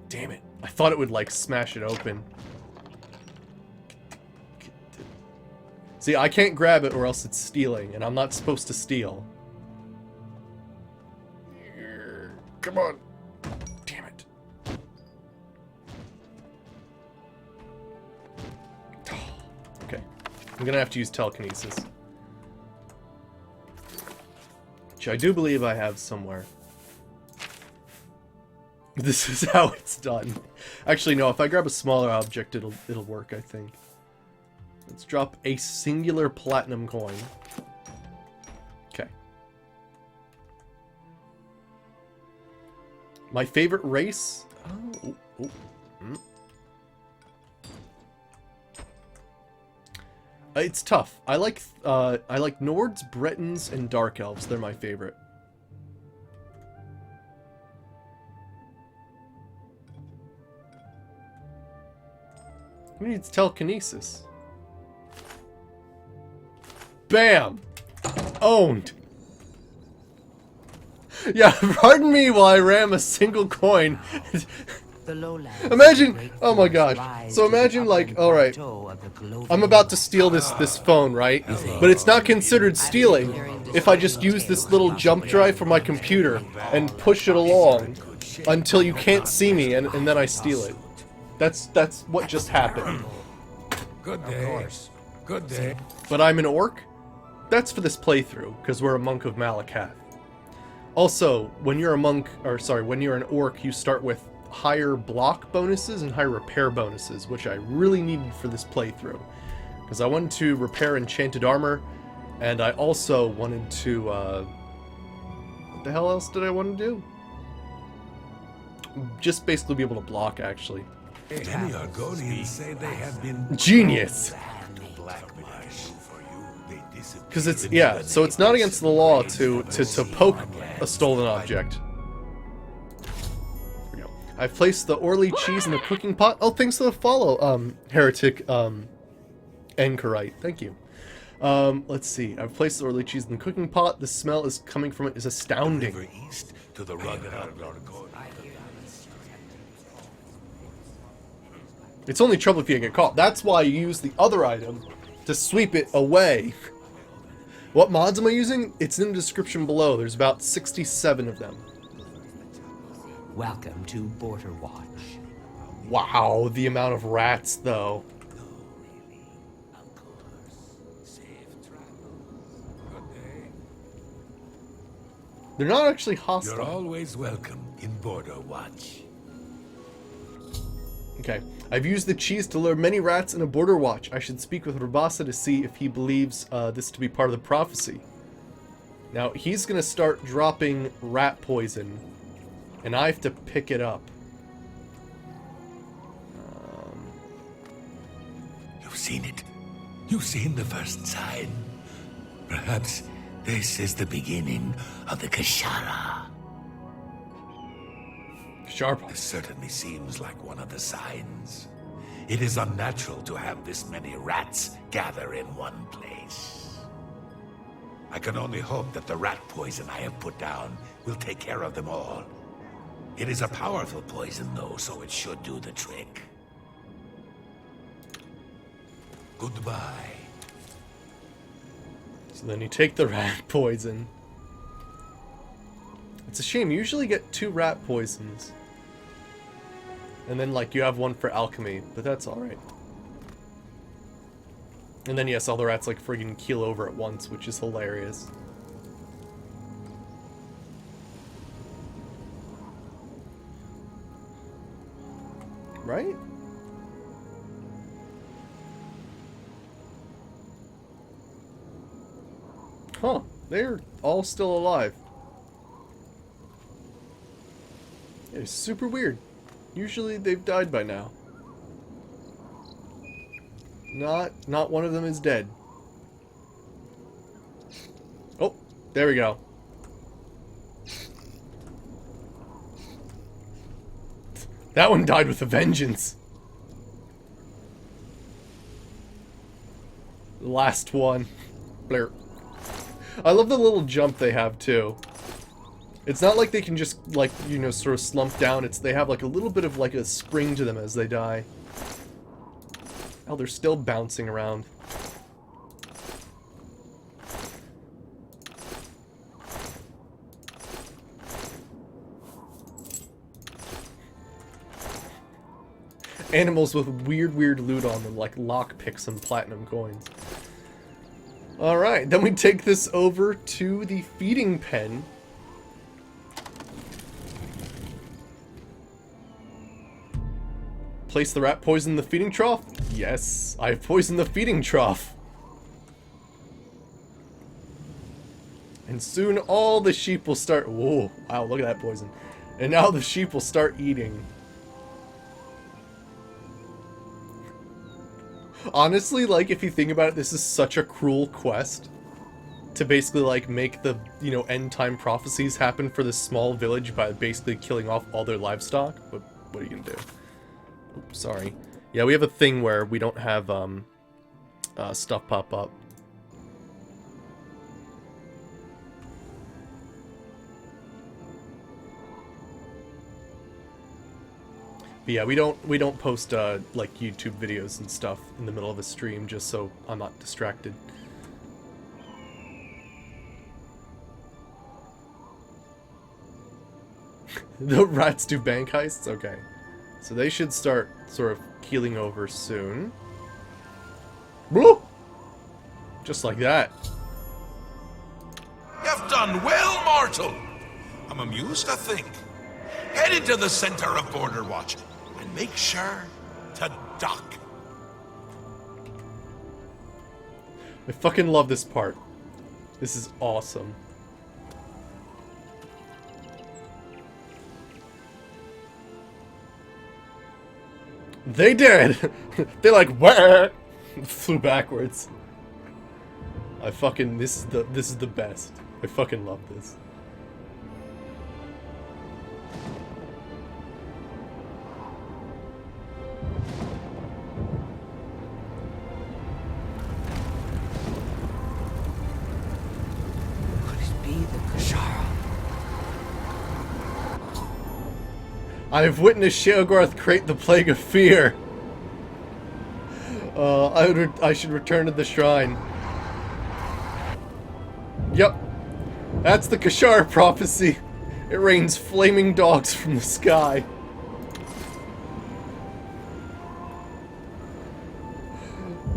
Damn it! I thought it would like smash it open. See, I can't grab it or else it's stealing, and I'm not supposed to steal. Come on. Damn it. Okay. I'm gonna have to use telekinesis. Which I do believe I have somewhere. This is how it's done. Actually, no, if I grab a smaller object, it'll work, I think. Let's drop a singular platinum coin. Okay. My favorite race? It's tough. I like Nords, Bretons, and Dark Elves. They're my favorite. Who needs telekinesis? Bam! Owned! Yeah, pardon me while I ram a single coin. Imagine, oh my gosh. So imagine like, alright, I'm about to steal this phone, right? But it's not considered stealing if I just use this little jump drive from my computer and push it along until you can't see me and then I steal it. That's what just happened. Good day. Good day. But I'm an orc? That's for this playthrough, because we're a monk of Malacath. Also, when you're a monk, or sorry, when you're an orc, you start with higher block bonuses and higher repair bonuses, which I really needed for this playthrough. Because I wanted to repair enchanted armor, and I also wanted to, what the hell else did I want to do? Just basically be able to block, actually. Many Argonians say they have been Genius! Because it's, yeah, so it's not against the law to poke a stolen object. There we go. I've placed the Orly cheese in the cooking pot. Oh, thanks for the follow, Heretic, Anchorite. Thank you. Let's see. I've placed the Orly cheese in the cooking pot. The smell is coming from it is astounding. east to the rugged Argonian. It's only trouble if you get caught. That's why you use the other item to sweep it away. What mods am I using? It's in the description below. There's about 67 of them. Welcome to Border Watch. Wow, the amount of rats, though. They're not actually hostile. You're always welcome in Border Watch. Okay, I've used the cheese to lure many rats in a border watch. I should speak with Rabasa to see if he believes this to be part of the prophecy. Now, he's going to start dropping rat poison, and I have to pick it up. You've seen it. You've seen the first sign. Perhaps this is the beginning of the Kashara. Sharp. This certainly seems like one of the signs. It is unnatural to have this many rats gather in one place. I can only hope that the rat poison I have put down will take care of them all. It is a powerful poison, though, so it should do the trick. Goodbye. So then you take the rat poison. It's a shame, you usually get 2 rat poisons. And then, like, you have one for alchemy, but that's alright. And then, yes, all the rats, like, friggin' keel over at once, which is hilarious. Right? Huh, they're all still alive. It's super weird. Usually they've died by now. Not one of them is dead. Oh, there we go. That one died with a vengeance. Last one. Blur. I love the little jump they have too. It's not like they can just, like, you know, sort of slump down. They have like a little bit of like a spring to them as they die. Oh, they're still bouncing around. Animals with weird loot on them, like lockpicks and platinum coins. Alright, then we take this over to the feeding pen. Place the rat poison in the feeding trough? Yes, I've poisoned the feeding trough. And soon all the sheep will start... Whoa, wow, look at that poison. And now the sheep will start eating. Honestly, like, if you think about it, this is such a cruel quest. To basically, like, make the, you know, end time prophecies happen for this small village by basically killing off all their livestock. But what are you gonna do? Oops, sorry. Yeah, we have a thing where we don't have, stuff pop up. But yeah, we don't post, like, YouTube videos and stuff in the middle of a stream just so I'm not distracted. The rats do bank heists? Okay. So they should start sort of keeling over soon. Woo! Just like that. You've done well, mortal. I'm amused to think. Head into the center of Border Watch and make sure to duck. I fucking love this part. This is awesome. They did! They like, where? Flew backwards. I fucking, this is the best. I fucking love this. Could it be the Kashara? I have witnessed Sheogorath create the Plague of Fear. I should return to the shrine. Yep. That's the Kashara prophecy. It rains flaming dogs from the sky.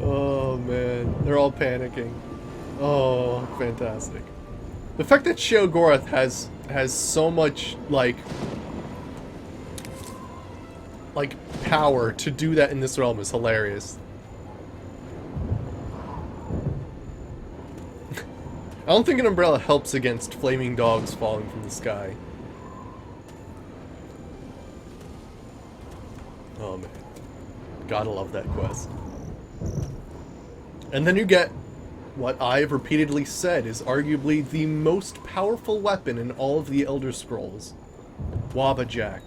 Oh man, they're all panicking. Oh, fantastic. The fact that Sheogorath has so much like power to do that in this realm is hilarious. I don't think an umbrella helps against flaming dogs falling from the sky. Oh man. Gotta love that quest. And then you get what I've repeatedly said is arguably the most powerful weapon in all of the Elder Scrolls. Wabbajack.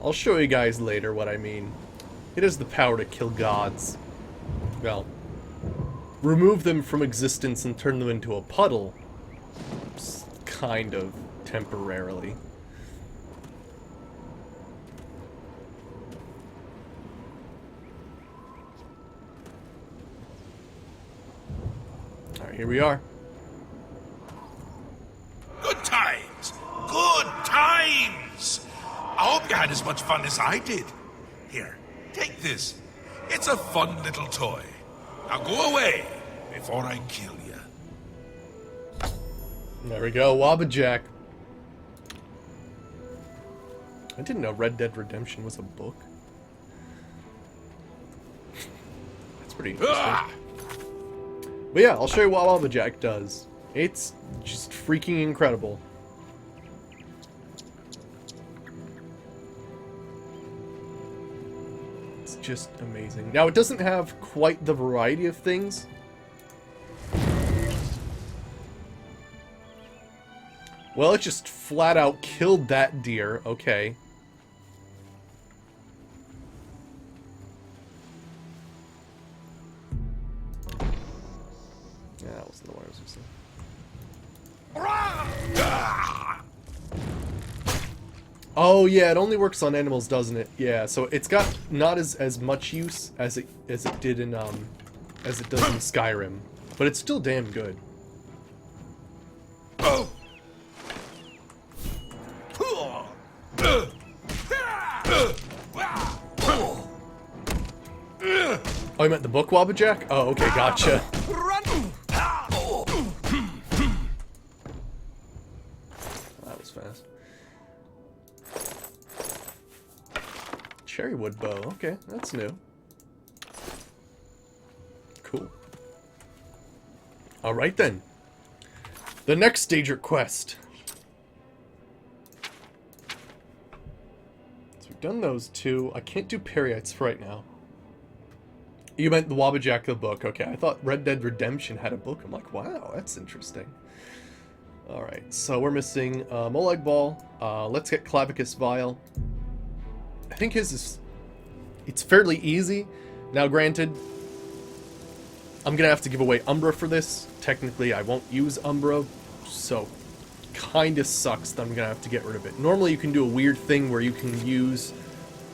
I'll show you guys later what I mean. It has the power to kill gods. Well, remove them from existence and turn them into a puddle. Kind of temporarily. Alright, here we are. Good times! Good times! I hope you had as much fun as I did. Here, take this. It's a fun little toy. Now go away before I kill you. There we go, Wabbajack. I didn't know Red Dead Redemption was a book. That's pretty interesting. Ah! But yeah, I'll show you what Wabbajack does. It's just freaking incredible. It's just amazing. Now, it doesn't have quite the variety of things. Well, it just flat out killed that deer. Okay. Yeah, that wasn't the one I was using. Oh yeah, it only works on animals, doesn't it? Yeah, so it's got not as much use as it did in as it does in Skyrim, but it's still damn good. Oh! Oh, you meant the book Wabbajack? Oh, okay, gotcha. That was fast. Cherrywood bow. Okay, that's new. Cool. Alright then. The next Daedric quest. So we've done those two. I can't do Periites right now. You meant the Wabbajack the book. Okay, I thought Red Dead Redemption had a book. I'm like, wow, that's interesting. Alright, so we're missing Molag Ball. Let's get Clavicus Vial. I think his is... It's fairly easy. Now, granted, I'm going to have to give away Umbra for this. Technically, I won't use Umbra, so kind of sucks that I'm going to have to get rid of it. Normally, you can do a weird thing where you can use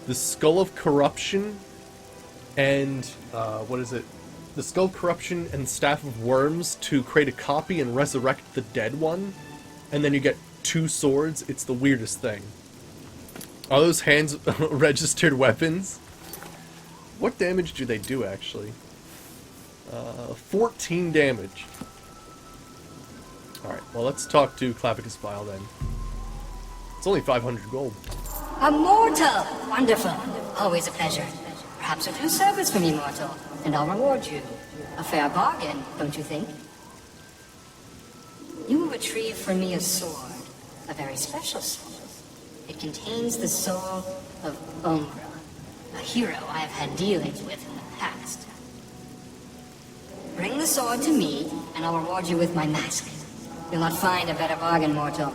the Skull of Corruption and, what is it? The Skull of Corruption and Staff of Worms to create a copy and resurrect the dead one, and then you get 2 swords. It's the weirdest thing. Are those hands registered weapons? What damage do they do, actually? 14 damage. Alright, well, let's talk to Clavicus Vial then. It's only 500 gold. A mortal! Wonderful. Always a pleasure. Perhaps a due service for me, mortal, and I'll reward you. A fair bargain, don't you think? You will retrieve for me a sword. A very special sword. It contains the soul of Umbra, a hero I have had dealings with in the past. Bring the sword to me, and I'll reward you with my mask. You'll not find a better bargain, mortal.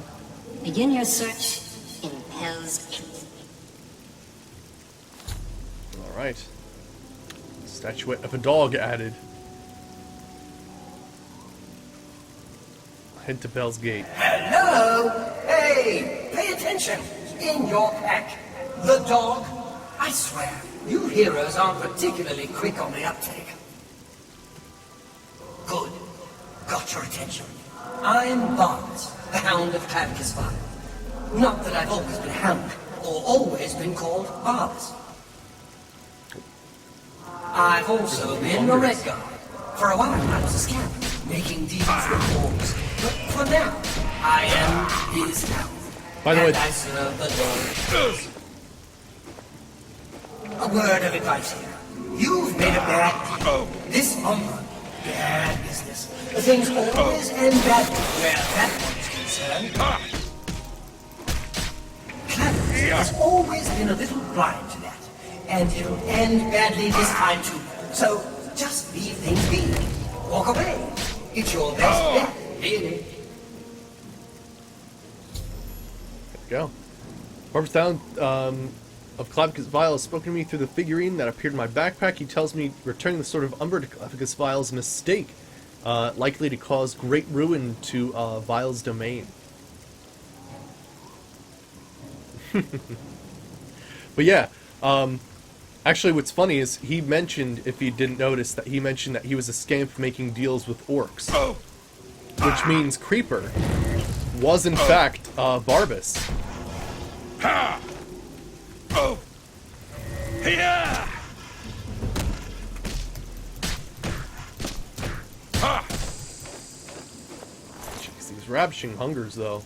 Begin your search in Hell's Gate. Alright. Statuette of a dog added. Head to Bell's Gate. Hello! Hey, pay attention! In your pack, the dog. I swear, you heroes aren't particularly quick on the uptake. Good. Got your attention. I'm Barnes, the Hound of Clavicus Vial. Not that I've always been Hound, or always been called Barbs. I've also been a Red Guard. For a while I was a scamp, making deals with wolves. But for now, I am his hound. By the way, and I serve the Lord. A word of advice here. You've made a bad deal. This Umbra, bad business. Things always end badly where that one's concerned. Clavicus has always been a little blind to that. And it'll end badly this time too. So, just leave things be. Walk away. It's your best bet, really. There we go. Barbertown, of Clavicus Vile has spoken to me through the figurine that appeared in my backpack. He tells me returning the sword of Umber to Clavicus Vile is a mistake, likely to cause great ruin to Vile's domain. But yeah, actually what's funny is he mentioned, if you didn't notice, that he mentioned that he was a scamp making deals with orcs. Which means Creeper was in fact Barbas. Ha! Oh! Yeah! Ha! Jeez, these ravishing hungers though.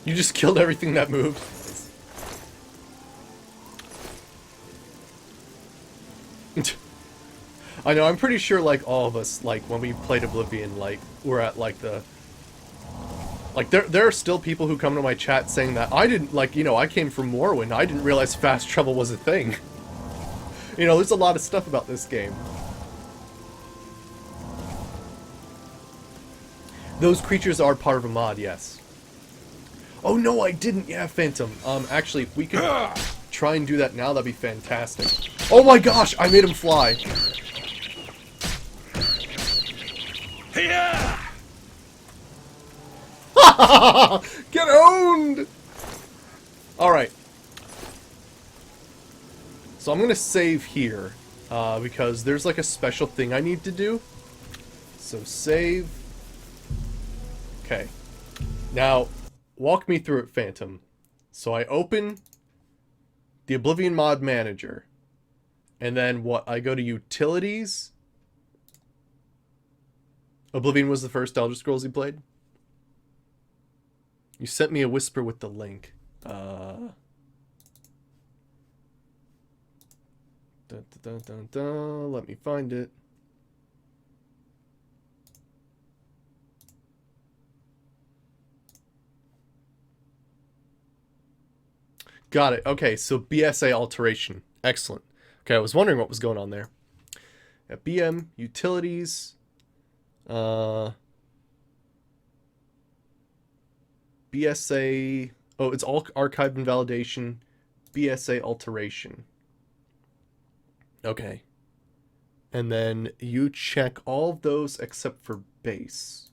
You just killed everything that moved. I know, I'm pretty sure, like, all of us, like, when we played Oblivion, like, we're at, like, the... Like, there are still people who come to my chat saying that I didn't, like, you know, I came from Morrowind, I didn't realize fast travel was a thing. You know, there's a lot of stuff about this game. Those creatures are part of a mod, yes. Oh, no, I didn't. Yeah, Phantom. Actually, if we could try and do that now, that'd be fantastic. Oh my gosh, I made him fly. Yeah! Get owned! Alright. So I'm gonna save here, because there's like a special thing I need to do. So save. Okay. Now, walk me through it, Phantom. So I open the Oblivion Mod Manager. And then what? I go to Utilities. Oblivion was the first Elder Scrolls you played? You sent me a whisper with the link. Dun, dun, dun, dun, dun. Let me find it. Got it. Okay, so BSA alteration. Excellent. Okay, I was wondering what was going on there. At BM, Utilities... BSA... Oh, it's all archive and validation. BSA alteration. Okay. And then you check all of those except for base.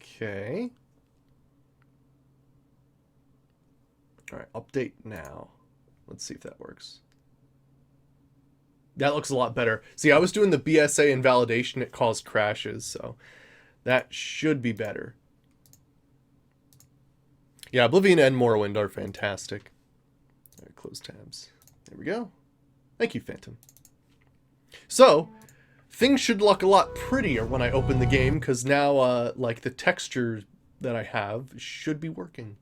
Okay. Alright, update now. Let's see if that works. That looks a lot better. See, I was doing the BSA invalidation, it caused crashes, so that should be better. Yeah, Oblivion and Morrowind are fantastic. Alright, close tabs. There we go. Thank you, Phantom. So, things should look a lot prettier when I open the game, because now, like, the texture that I have should be working.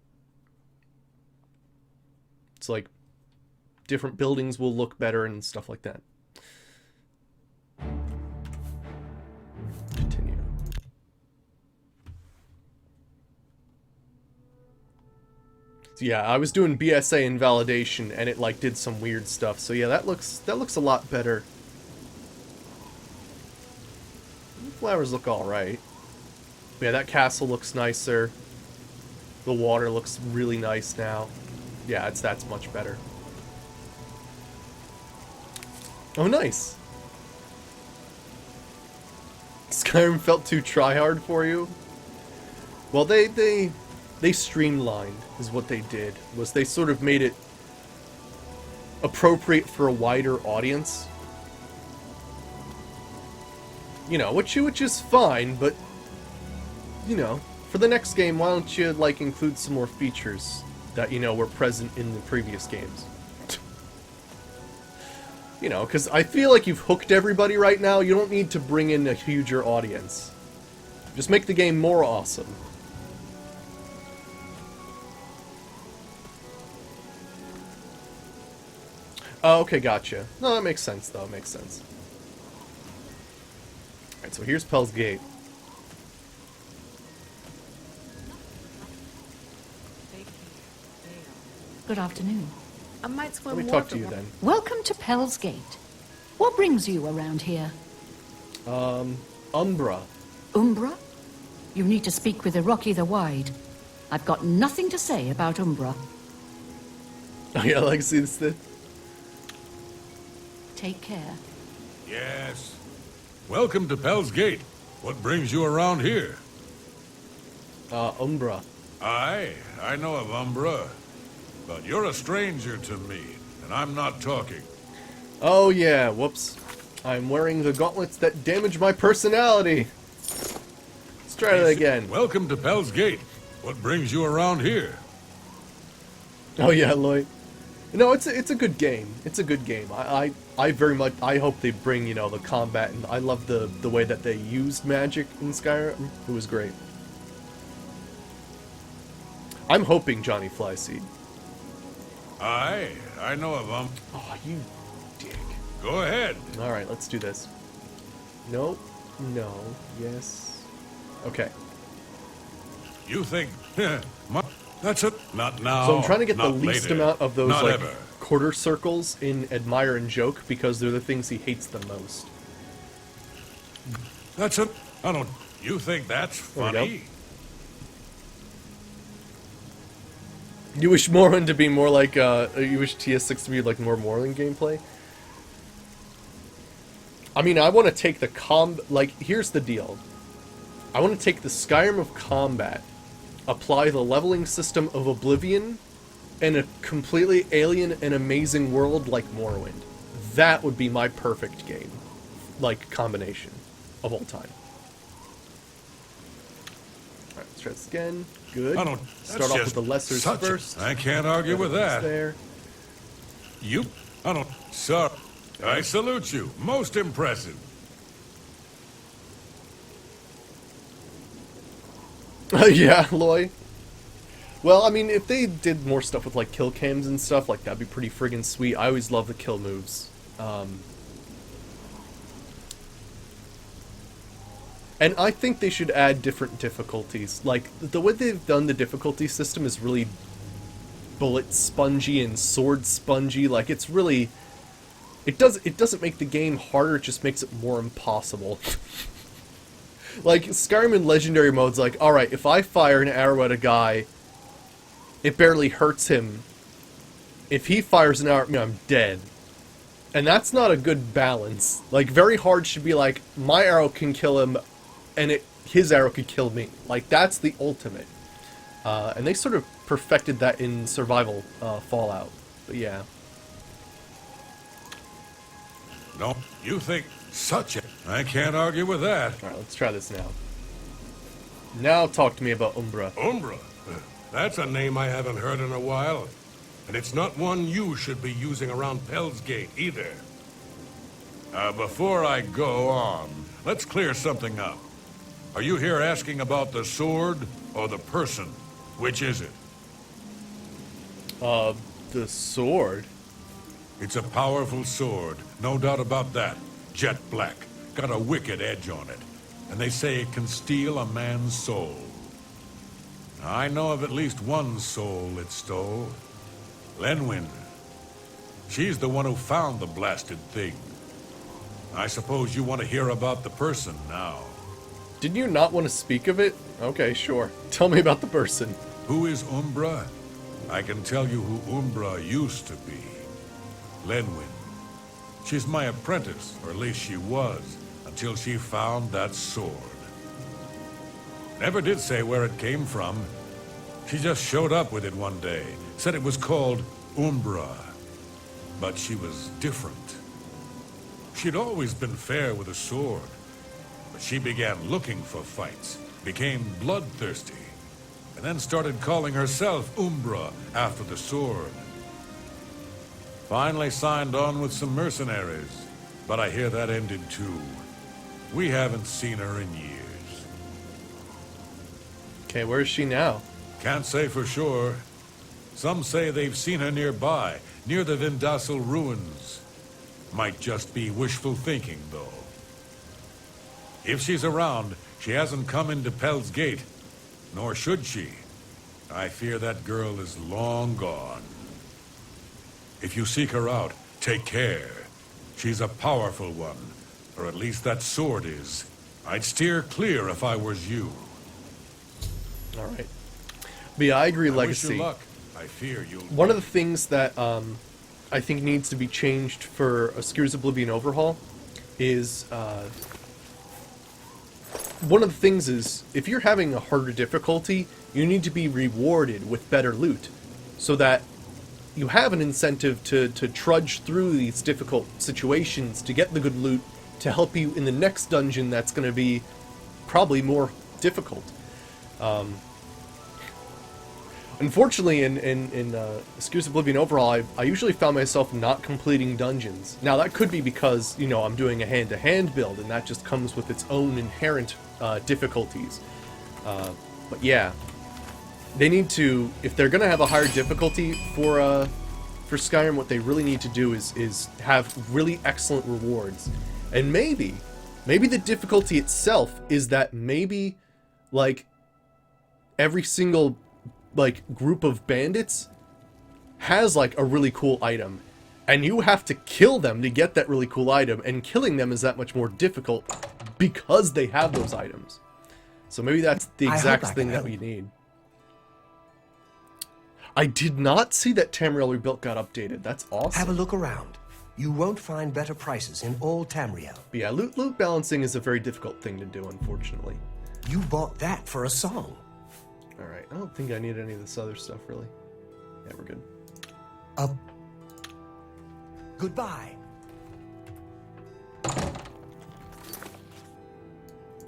It's like, different buildings will look better and stuff like that. Continue. So yeah, I was doing BSA invalidation and it like did some weird stuff. So yeah, that looks a lot better. The flowers look all right. Yeah, that castle looks nicer. The water looks really nice now. Yeah, that's much better. Oh, nice. Skyrim felt too tryhard for you? Well, they streamlined, is what they did. Was they sort of made it appropriate for a wider audience. You know, which is fine, but you know, for the next game, why don't you like include some more features that, you know, were present in the previous games? You know, because I feel like you've hooked everybody right now. You don't need to bring in a huger audience. Just make the game more awesome. Oh, okay, gotcha. No, that makes sense, though. It makes sense. Alright, so here's Pell's Gate. Good afternoon. I might swim Let me talk to you then. Welcome to Pell's Gate. What brings you around here? Umbra. Umbra? You need to speak with Iroki the Wide. I've got nothing to say about Umbra. Oh yeah, like see this thing? Take care. Yes. Welcome to Pell's Gate. What brings you around here? Umbra. I know of Umbra. But you're a stranger to me, and I'm not talking. Oh yeah, whoops. I'm wearing the gauntlets that damage my personality. Let's try that again. Welcome to Pell's Gate. What brings you around here? Oh yeah, Lloyd. No, it's a good game. It's a good game. I very much hope they bring, you know, the combat, and I love the way that they used magic in Skyrim. It was great. I'm hoping Johnny Flyseed. I know of Oh, you dick. Go ahead. All right, let's do this. Nope. No. Yes. Okay. You think that's it? Not now. So I'm trying to get the not least later, amount of those not like ever. quarter circles in admire and joke because they're the things he hates the most. That's it. I don't. You think that's There we go. funny? You wish Morrowind to be more like you wish TS6 to be like more Morrowind gameplay? I mean, I want to take the like here's the deal. I want to take the Skyrim of combat, apply the leveling system of Oblivion, and a completely alien and amazing world like Morrowind. That would be my perfect game, like combination of all time. All right, let's try this again. Good. I don't. Start off with the lessers first. I can't argue with that. There. You. I don't. Sir, I salute you. Most impressive. Yeah, Loy. Well, I mean, if they did more stuff with, like, kill cams and stuff, like, that'd be pretty friggin' sweet. I always love the kill moves. And I think they should add different difficulties. Like, the way they've done the difficulty system is really bullet spongy and sword spongy. Like, it's really... It doesn't make the game harder, it just makes it more impossible. Like, Skyrim in Legendary mode's like, alright, if I fire an arrow at a guy, it barely hurts him. If he fires an arrow at me, I'm dead. And that's not a good balance. Like, very hard should be like, my arrow can kill him, and his arrow could kill me. Like, that's the ultimate. And they sort of perfected that in Survival Fallout. But yeah. No, you think such a... I can't argue with that. Alright, let's try this now. Now talk to me about Umbra. Umbra? That's a name I haven't heard in a while. And it's not one you should be using around Pell's Gate, either. Before I go on, let's clear something up. Are you here asking about the sword or the person? Which is it? The sword? It's a powerful sword, no doubt about that. Jet black, got a wicked edge on it. And they say it can steal a man's soul. I know of at least one soul it stole. Lenwyn. She's the one who found the blasted thing. I suppose you want to hear about the person now. Did you not want to speak of it? Okay, sure. Tell me about the person. Who is Umbra? I can tell you who Umbra used to be. Lenwyn. She's my apprentice, or at least she was, until she found that sword. Never did say where it came from. She just showed up with it one day, said it was called Umbra. But she was different. She'd always been fair with a sword, but she began looking for fights, became bloodthirsty, and then started calling herself Umbra after the sword. Finally signed on with some mercenaries, but I hear that ended too. We haven't seen her in years. Okay, where is she now? Can't say for sure. Some say they've seen her nearby, near the Vindasal ruins. Might just be wishful thinking, though. If she's around, she hasn't come into Pell's Gate, nor should she. I fear that girl is long gone. If you seek her out, take care. She's a powerful one, or at least that sword is. I'd steer clear if I was you. Alright. But yeah, I agree, I Legacy. wish you luck. I fear you'll... One of the things that I think needs to be changed for a Skiers Oblivion overhaul is... one of the things is, if you're having a harder difficulty, you need to be rewarded with better loot. So that you have an incentive to trudge through these difficult situations to get the good loot to help you in the next dungeon that's going to be probably more difficult. Unfortunately, in Skiers Oblivion overall, I usually found myself not completing dungeons. Now, that could be because, you know, I'm doing a hand-to-hand build, and that just comes with its own inherent difficulties. But yeah, they need to, if they're going to have a higher difficulty for Skyrim, what they really need to do is have really excellent rewards. And maybe the difficulty itself is that maybe, like, every single, like, group of bandits has, like, a really cool item. And you have to kill them to get that really cool item, and killing them is that much more difficult because they have those items. So maybe that's the exact thing that we need. I did not see that Tamriel Rebuilt got updated. That's awesome. Have a look around. You won't find better prices in all Tamriel. But yeah, loot balancing is a very difficult thing to do, unfortunately. You bought that for a song. Alright, I don't think I need any of this other stuff, really. Yeah, we're good. Goodbye.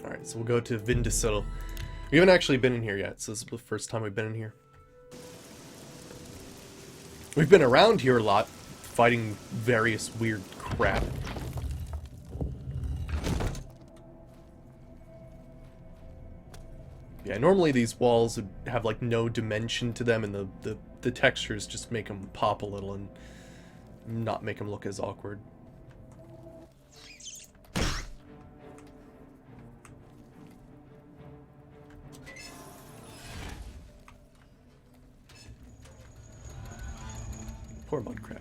Alright, so we'll go to Vindicil. We haven't actually been in here yet, so this is the first time we've been in here. We've been around here a lot, fighting various weird crap. Yeah, normally these walls would have, like, no dimension to them, and the textures just make them pop a little and not make them look as awkward. Poor mudcrab.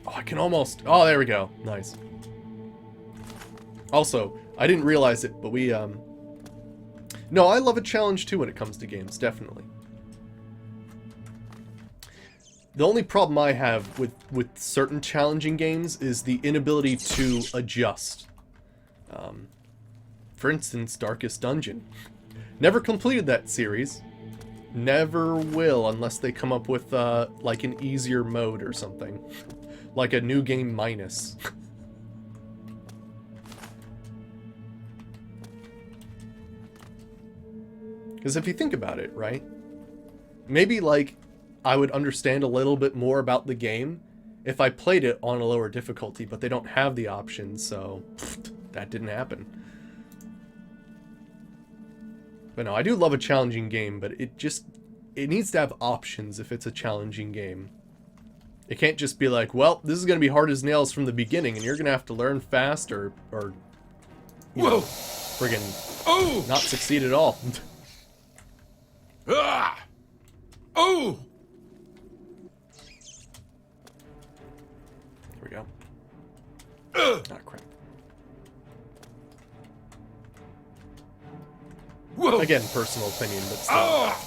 Oh, I can almost... Oh, there we go. Nice. Also, I didn't realize it, but we, No, I love a challenge too when it comes to games, definitely. The only problem I have with certain challenging games is the inability to adjust. For instance, Darkest Dungeon. Never completed that series. Never will unless they come up with, like, an easier mode or something. Like a new game minus. Because if you think about it, right? Maybe, like, I would understand a little bit more about the game if I played it on a lower difficulty, but they don't have the option, so that didn't happen. But no, I do love a challenging game, but it needs to have options if it's a challenging game. It can't just be like, well, this is going to be hard as nails from the beginning, and you're going to have to learn fast or you know, friggin' not succeed at all. Ah! Oh! Here we go. Ah, crap. Whoa. Again, personal opinion, but still. Ah!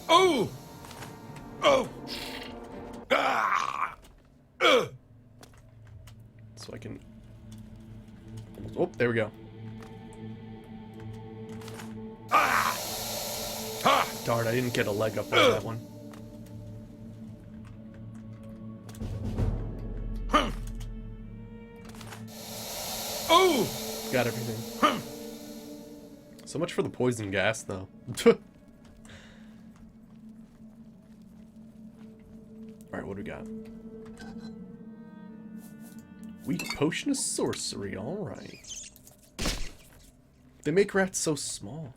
Oh! Oh! Ah! So I can... Oh, there we go. Ah! Ha! Darn, I didn't get a leg up on that one. Oh! Got everything. So much for the poison gas, though. Alright, what do we got? Weak potion of sorcery, alright. They make rats so small.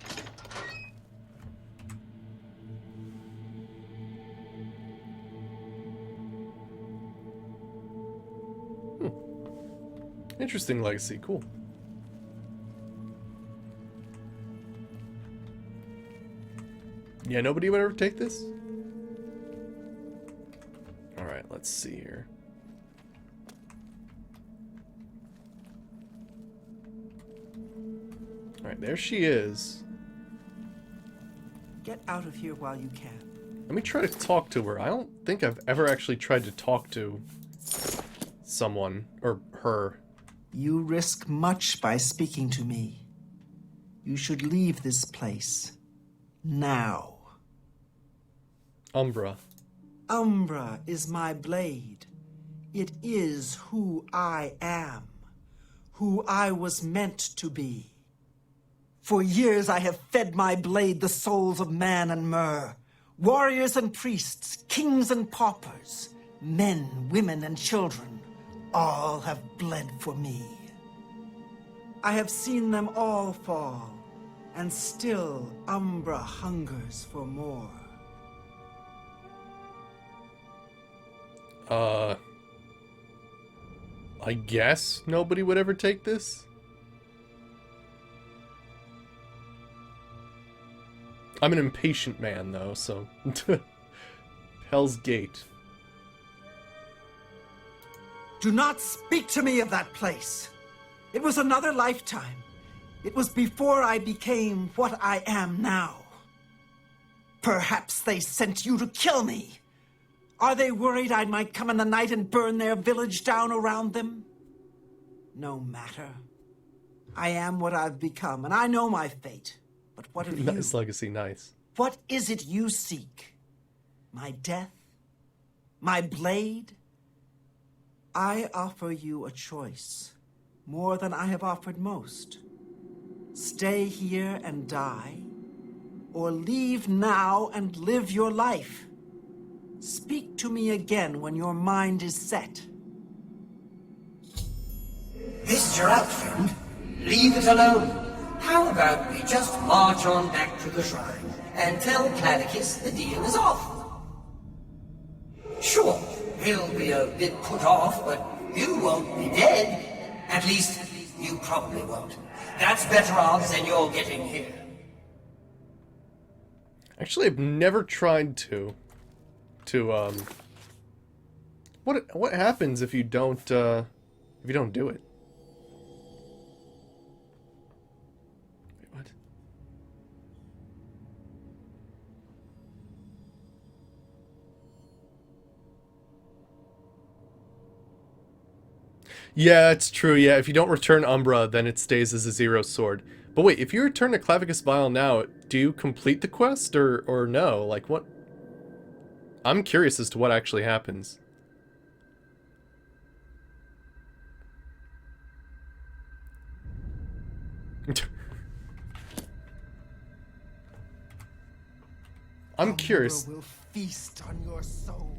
Interesting legacy, cool. Yeah, nobody would ever take this? Alright, let's see here. Alright, there she is. Get out of here while you can. Let me try to talk to her. I don't think I've ever actually tried to talk to someone, or her. You risk much by speaking to me. You should leave this place. Now. Umbra. Umbra is my blade. It is who I am. Who I was meant to be. For years I have fed my blade the souls of man and mer. Warriors and priests, kings and paupers, men, women, and children, all have bled for me. I have seen them all fall, and still Umbra hungers for more. I guess nobody would ever take this? I'm an impatient man, though, so... Hell's Gate. Do not speak to me of that place. It was another lifetime. It was before I became what I am now. Perhaps they sent you to kill me. Are they worried I might come in the night and burn their village down around them? No matter. I am what I've become, and I know my fate. But what of you? Nice legacy, nice. What is it you seek? My death? My blade? I offer you a choice, more than I have offered most. Stay here and die, or leave now and live your life. Speak to me again when your mind is set. This is your out, friend. Leave it alone. How about we just march on back to the shrine and tell Cladicus the deal is off? Sure, he'll be a bit put off, but you won't be dead. At least, you probably won't. That's better odds than you're getting here. Actually, I've never tried to what happens if you don't do it? Wait, what? Yeah, it's true. Yeah, if you don't return Umbra, then it stays as a 0 sword. But wait, if you return to Clavicus Vial now, do you complete the quest or no? Like what? I'm curious as to what actually happens. I'm curious. Umbra will feast on your soul.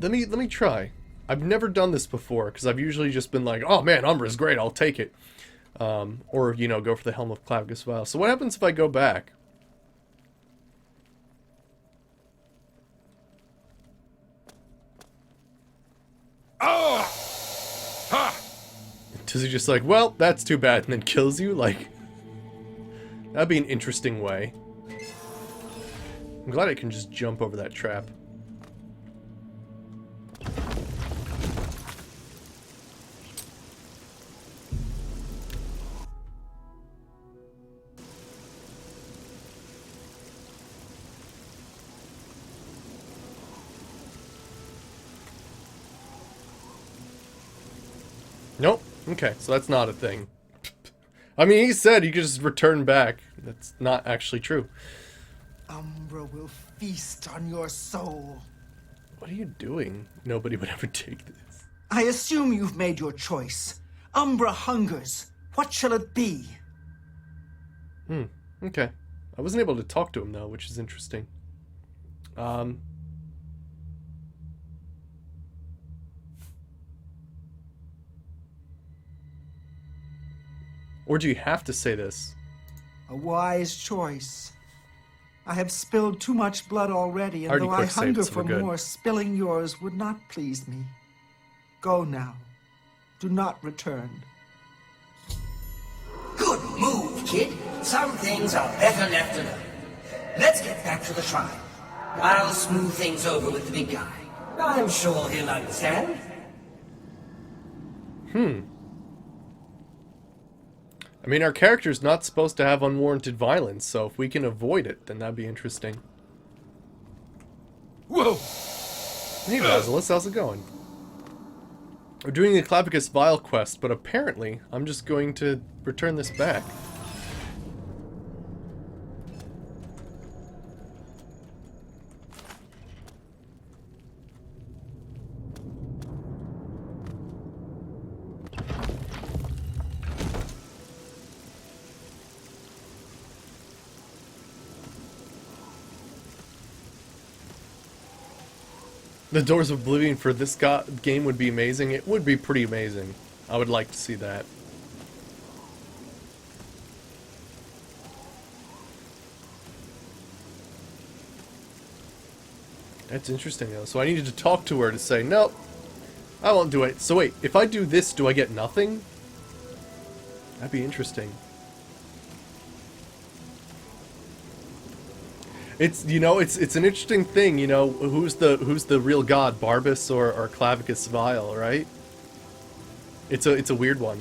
Let me try. I've never done this before because I've usually just been like, oh man, Umbra's great, I'll take it. Or, you know, go for the Helm of Clavicus Vial. So what happens if I go back? Oh! Ha! Does he just like, well, that's too bad, and then kills you? Like, that'd be an interesting way. I'm glad I can just jump over that trap. Nope. Okay, so that's not a thing. I mean, he said you could just return back. That's not actually true. Umbra will feast on your soul. What are you doing? Nobody would ever take this. I assume you've made your choice. Umbra hungers. What shall it be? Okay. I wasn't able to talk to him, though, which is interesting. Or do you have to say this? A wise choice. I have spilled too much blood already, and Already though I quick saved, hunger so for we're good. more, spilling yours would not please me. Go now. Do not return. Good move, kid. Some things are better left alone. Let's get back to the shrine. I'll smooth things over with the big guy. I'm sure he'll understand. I mean, our character's not supposed to have unwarranted violence, so if we can avoid it, then that'd be interesting. Whoa! Hey, Basilisk, how's it going? We're doing the Clavicus Vial quest, but apparently, I'm just going to return this back. The Doors of Oblivion for this game would be amazing. It would be pretty amazing. I would like to see that. That's interesting though. So I needed to talk to her to say, nope, I won't do it. So wait, if I do this, do I get nothing? That'd be interesting. It's, you know, it's an interesting thing, you know, who's the real god, Barbas or Clavicus Vial, right? It's a weird one.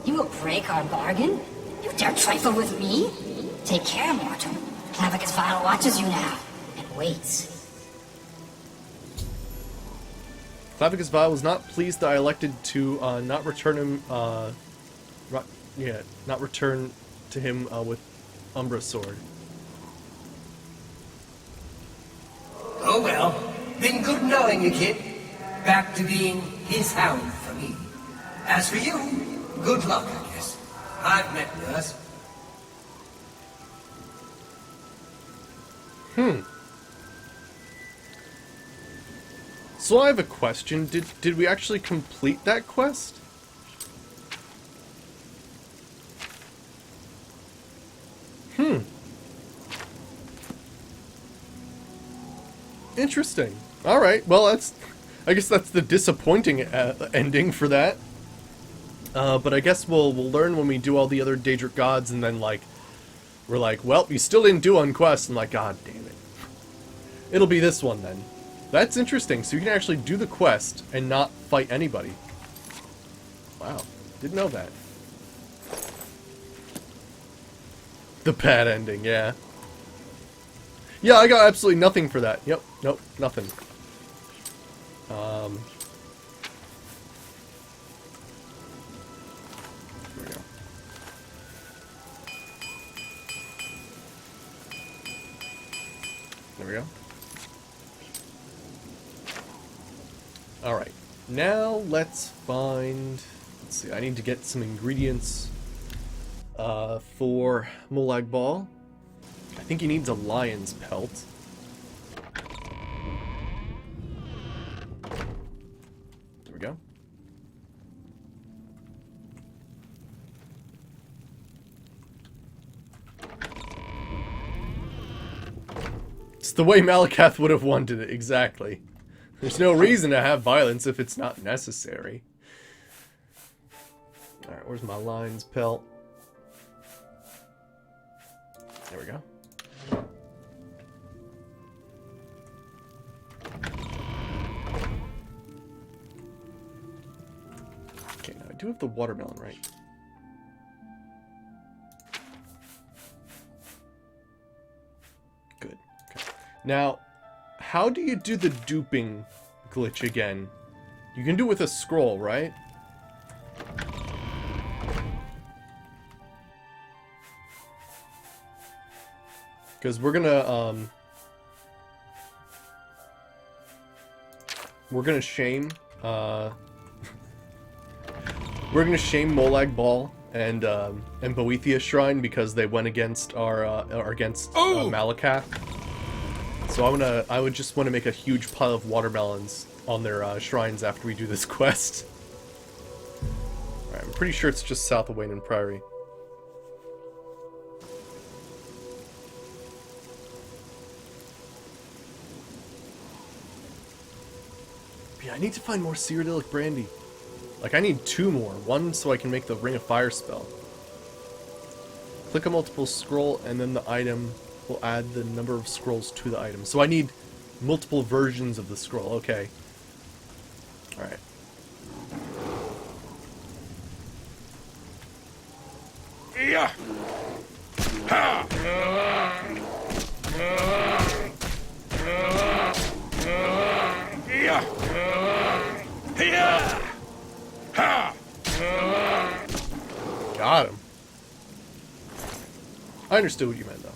You will break our bargain? You dare trifle with me? Take care, mortal. Clavicus Vial watches you now, and waits. Clavicus Vial was not pleased that I elected to not return him, not return to him with Umbra Sword. Oh well, been good knowing you, kid. Back to being his hound for me. As for you, good luck, I guess. I've met worse. So I have a question. Did we actually complete that quest? Interesting. Alright, well I guess that's the disappointing ending for that. But I guess we'll learn when we do all the other Daedric gods, and then like we're like, well, you still didn't do Unquest. I'm like, god damn it. It'll be this one then. That's interesting. So you can actually do the quest and not fight anybody. Wow, didn't know that. The bad ending, yeah. Yeah, I got absolutely nothing for that. Yep, nope, nothing. There we go. There we go. Alright, now let's find... Let's see, I need to get some ingredients for Molag Ball. I think he needs a lion's pelt. There we go. It's the way Malacath would have wanted it, exactly. There's no reason to have violence if it's not necessary. Alright, where's my lion's pelt? There we go. Okay, now I do have the watermelon, right? Good. Okay. Now, how do you do the duping glitch again? You can do it with a scroll, right? Because we're gonna shame Molag Ball and Boethia Shrine because they went against Malacath. So I would just want to make a huge pile of watermelons on their shrines after we do this quest. Alright, I'm pretty sure it's just south of Wayne Priory. Yeah, I need to find more Cyrodiilic Brandy. Like, I need 2 more. 1 so I can make the Ring of Fire spell. Click a multiple scroll, and then the item will add the number of scrolls to the item. So I need multiple versions of the scroll. Okay. Alright. Yeah. Ha. Yeah. Yeah. Ha. Got him. I understood what you meant, though.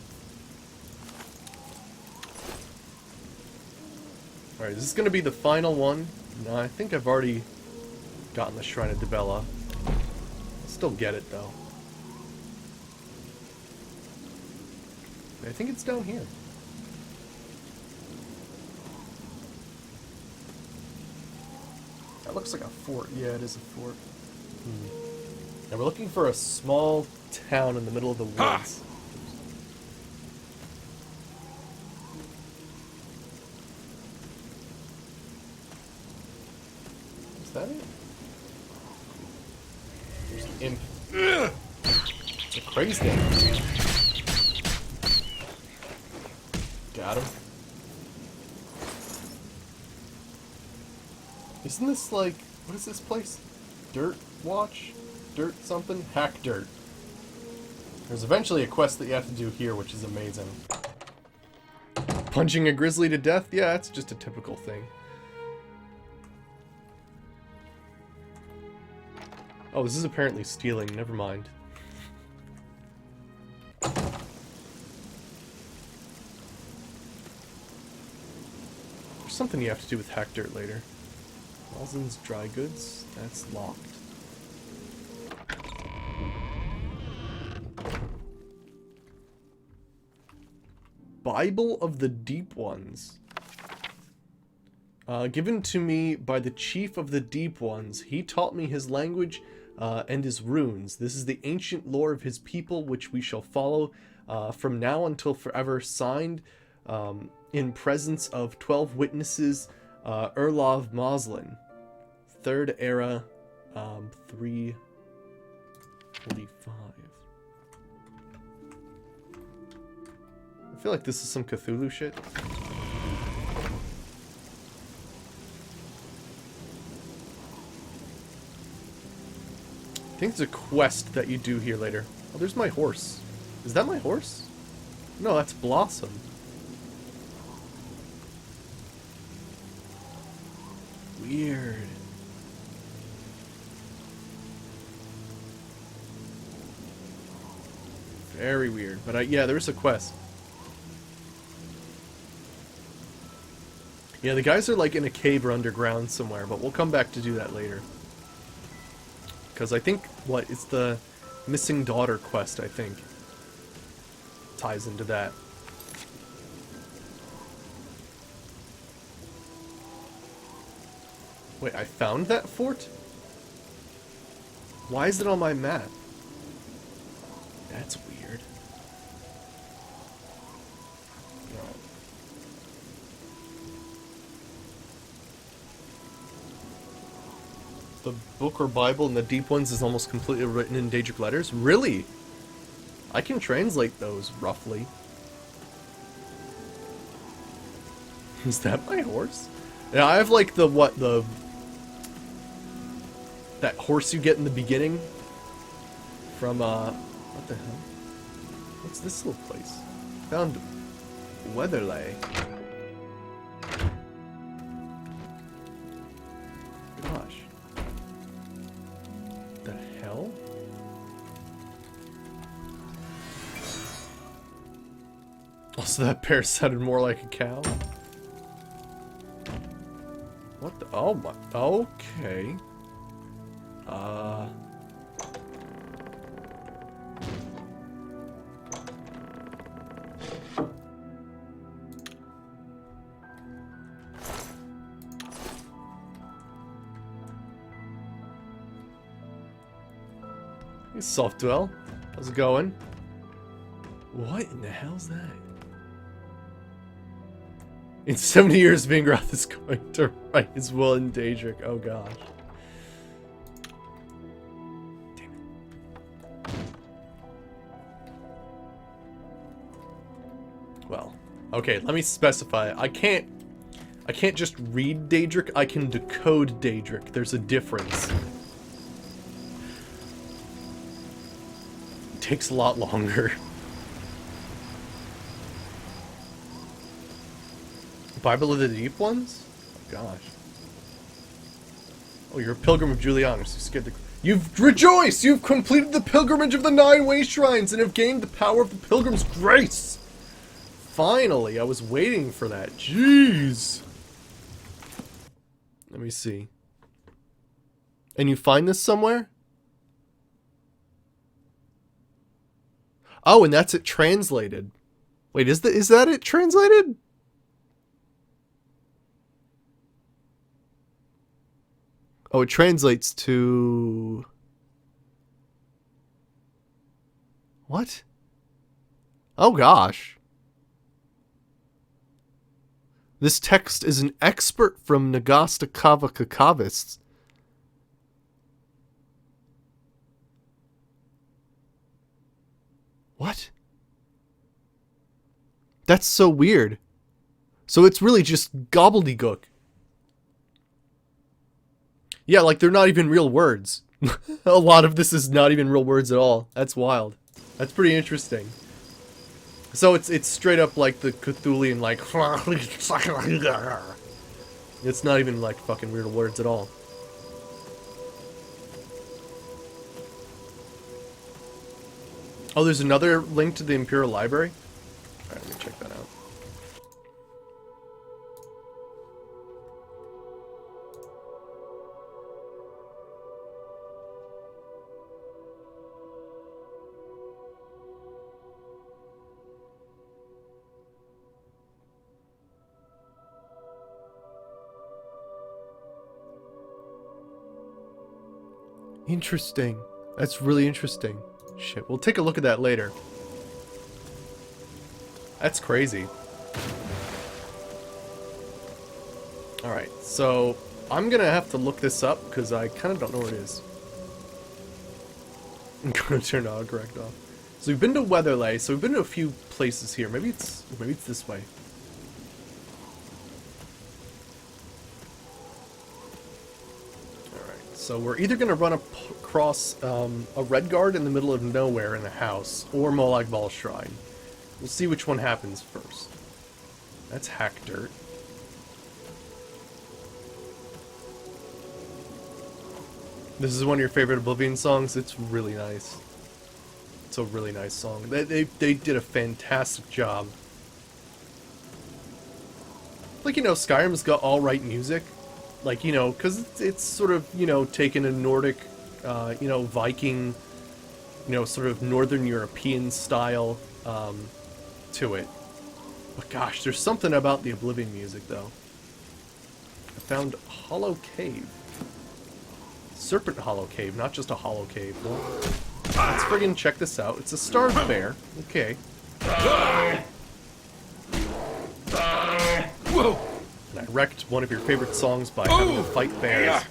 Alright, is this going to be the final one? No, I think I've already gotten the Shrine of Dibella. Still get it, though. I think it's down here. That looks like a fort. Yeah, it is a fort. And we're looking for a small town in the middle of the woods. Is that it? There's an imp. It's a crazy thing. Got him. Isn't this like, what is this place? Dirt Watch? Dirt something? Hack Dirt. There's eventually a quest that you have to do here, which is amazing. Punching a grizzly to death? Yeah, it's just a typical thing. Oh, this is apparently stealing. Never mind. There's something you have to do with Hack Dirt later. Malzin's Dry Goods? That's locked. Bible of the Deep Ones. Given to me by the Chief of the Deep Ones. He taught me his language and his runes. This is the ancient lore of his people, which we shall follow from now until forever. Signed in presence of 12 witnesses, Erlov Moslin. Third era, 345. I feel like this is some Cthulhu shit. I think there's a quest that you do here later. Oh, there's my horse. Is that my horse? No, that's Blossom. Weird. Very weird. But yeah, there is a quest. Yeah, the guys are like in a cave or underground somewhere, but we'll come back to do that later. Because I think, what, it's the missing daughter quest, I think. Ties into that. Wait, I found that fort? Why is it on my map? That's weird. No. The book or Bible in the Deep Ones is almost completely written in Daedric letters? Really? I can translate those, roughly. Is that my horse? Yeah, I have like that horse you get in the beginning from, what the hell? What's this little place? Found Weatherlay. Gosh. The hell? Also, that bear sounded more like a cow. What the? Oh my. Okay. Hey, Soft Dwell. How's it going? What in the hell's that? In 70 years, Vingroth is going to write his will in Daedric. Oh gosh. Damn it. Well, okay, let me specify. I can't just read Daedric, I can decode Daedric. There's a difference. takes a lot longer. Bible of the Deep ones? Oh, gosh. Oh, you're a pilgrim of Julianus. You scared the... You've rejoiced! You've completed the pilgrimage of the 9 way shrines and have gained the power of the pilgrim's grace! Finally, I was waiting for that. Jeez! Let me see. And you find this somewhere? Oh, and that's it translated. Wait, is that it translated? Oh, it translates to... What? Oh, gosh. This text is an expert from Nagasta Kava Kakavists. What? That's so weird. So it's really just gobbledygook. Yeah, like they're not even real words. A lot of this is not even real words at all. That's wild. That's pretty interesting. So it's straight up like the Cthulian, like... It's not even like fucking real words at all. Oh, there's another link to the Imperial Library? Alright, let me check that out. Interesting. That's really interesting. Shit, we'll take a look at that later. That's crazy. Alright, so I'm gonna have to look this up because I kind of don't know where it is. I'm gonna turn autocorrect off. So we've been to Weatherlay, so we've been to a few places here. Maybe it's this way. So we're either going to run across a Redguard in the middle of nowhere in a house, or Molag Bal Shrine. We'll see which one happens first. That's hack dirt. This is one of your favorite Oblivion songs? It's really nice. It's a really nice song. They did a fantastic job. Like, you know, Skyrim's got alright music. Like, you know, because it's sort of, you know, taken a Nordic, you know, Viking, you know, sort of Northern European style to it. But gosh, there's something about the Oblivion music, though. I found Hollow Cave. Serpent Hollow Cave, not just a hollow cave. Well, let's friggin' check this out. It's a starved bear. Okay. Whoa! And I wrecked one of your favorite songs by having to fight bears.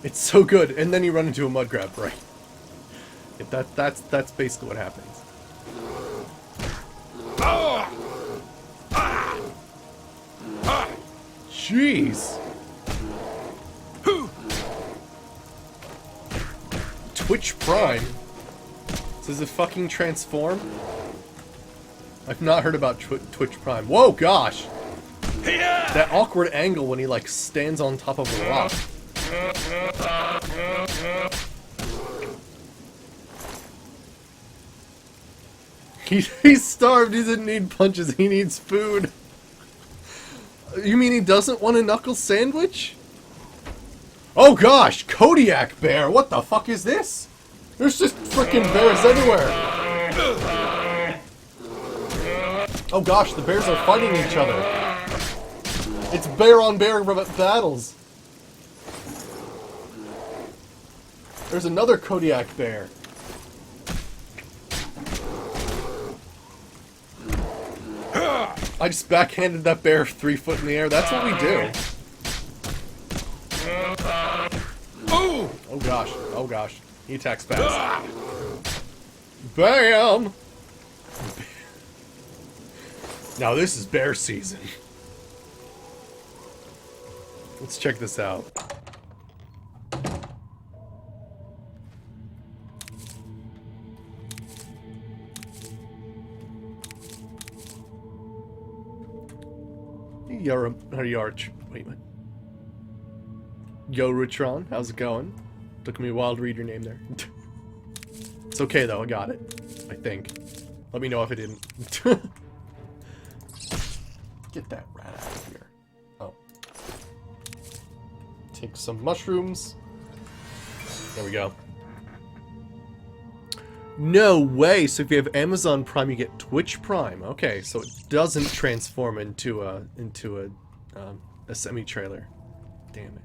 It's so good, and then you run into a mud grab, right? That's basically what happens. Jeez. Twitch Prime? Does it fucking transform? I've not heard about Twitch Prime. Whoa, gosh! That awkward angle when he, like, stands on top of a rock. He's starved, he doesn't need punches, he needs food. You mean he doesn't want a knuckle sandwich? Oh gosh, Kodiak bear, what the fuck is this? There's just frickin' bears everywhere. Oh gosh, the bears are fighting each other. It's bear on bear battles. There's another Kodiak bear. I just backhanded that bear 3 foot in the air. That's what we do. Oh gosh. Oh gosh. He attacks fast. Now this is bear season. Let's check this out. Yarch. Wait a minute. Yo, Rutron, how's it going? Took me a while to read your name there. It's okay though, I got it. I think. Let me know if I didn't. Get that rat out of here. Oh. Take some mushrooms. There we go. No way! So if you have Amazon Prime, you get Twitch Prime. Okay, so it doesn't transform into a semi-trailer. Damn it.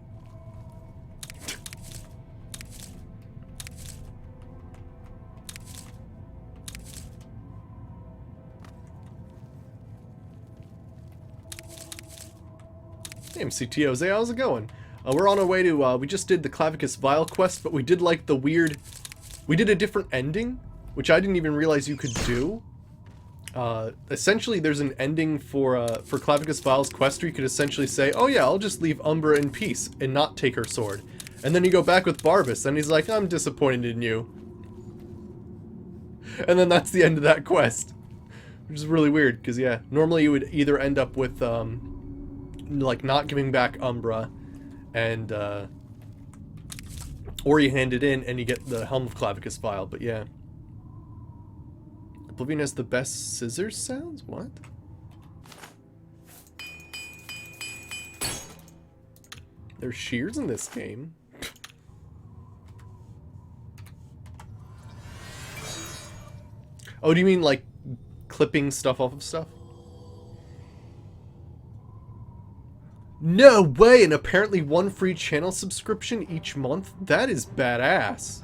Hey, CTOs, how's it going? We're on our way to, we just did the Clavicus Vial quest, but we did like the weird... We did a different ending, which I didn't even realize you could do. Essentially, there's an ending for Clavicus Vial's quest where you could essentially say, oh yeah, I'll just leave Umbra in peace and not take her sword. And then you go back with Barbas, and he's like, I'm disappointed in you. And then that's the end of that quest. Which is really weird, because yeah, normally you would either end up with, like, not giving back Umbra, and, or you hand it in and you get the Helm of Clavicus Vial, but yeah. Oblivion has the best scissors sounds? What? There's shears in this game. Oh, do you mean like clipping stuff off of stuff? No way! And apparently one free channel subscription each month? That is badass.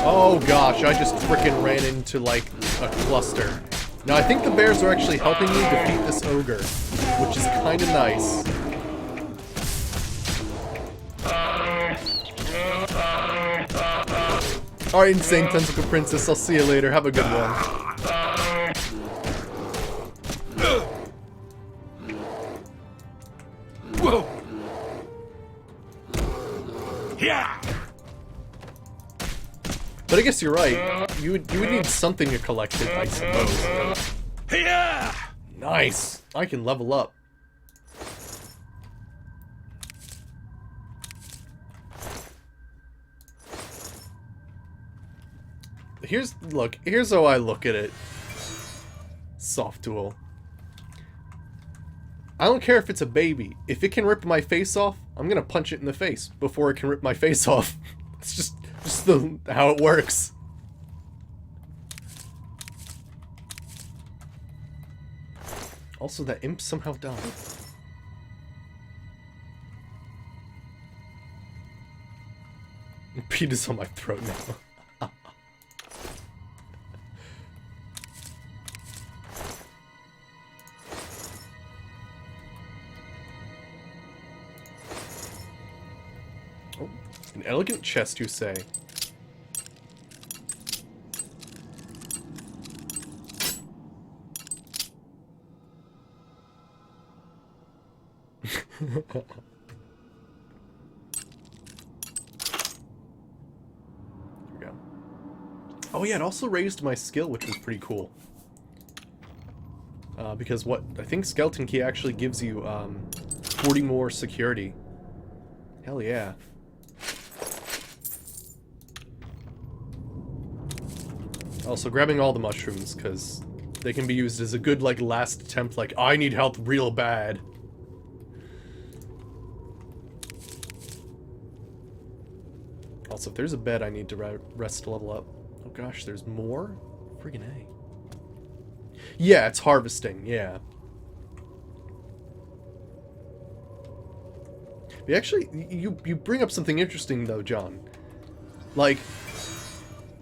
Oh gosh, I just frickin' ran into like a cluster. Now I think the bears are actually helping me defeat this ogre, which is kinda nice. Alright, Insane Tentacle Princess, I'll see you later. Have a good one. Whoa! Yeah! But I guess you're right. You would need something to collect it, I suppose. Yeah! Nice! I can level up. Here's how I look at it. Soft tool. I don't care if it's a baby. If it can rip my face off, I'm gonna punch it in the face before it can rip my face off. It's just how it works. Also, that imp somehow died. Pete is on my throat now. An elegant chest, you say? There we go. Oh yeah, it also raised my skill, which was pretty cool. Because I think Skeleton Key actually gives you 40 more security. Hell yeah. Also, grabbing all the mushrooms, because they can be used as a good, like, last attempt, like, I need help real bad. Also, if there's a bed, I need to rest to level up. Oh gosh, there's more? Friggin' A. Yeah, it's harvesting, yeah. But actually, you bring up something interesting, though, John. Like...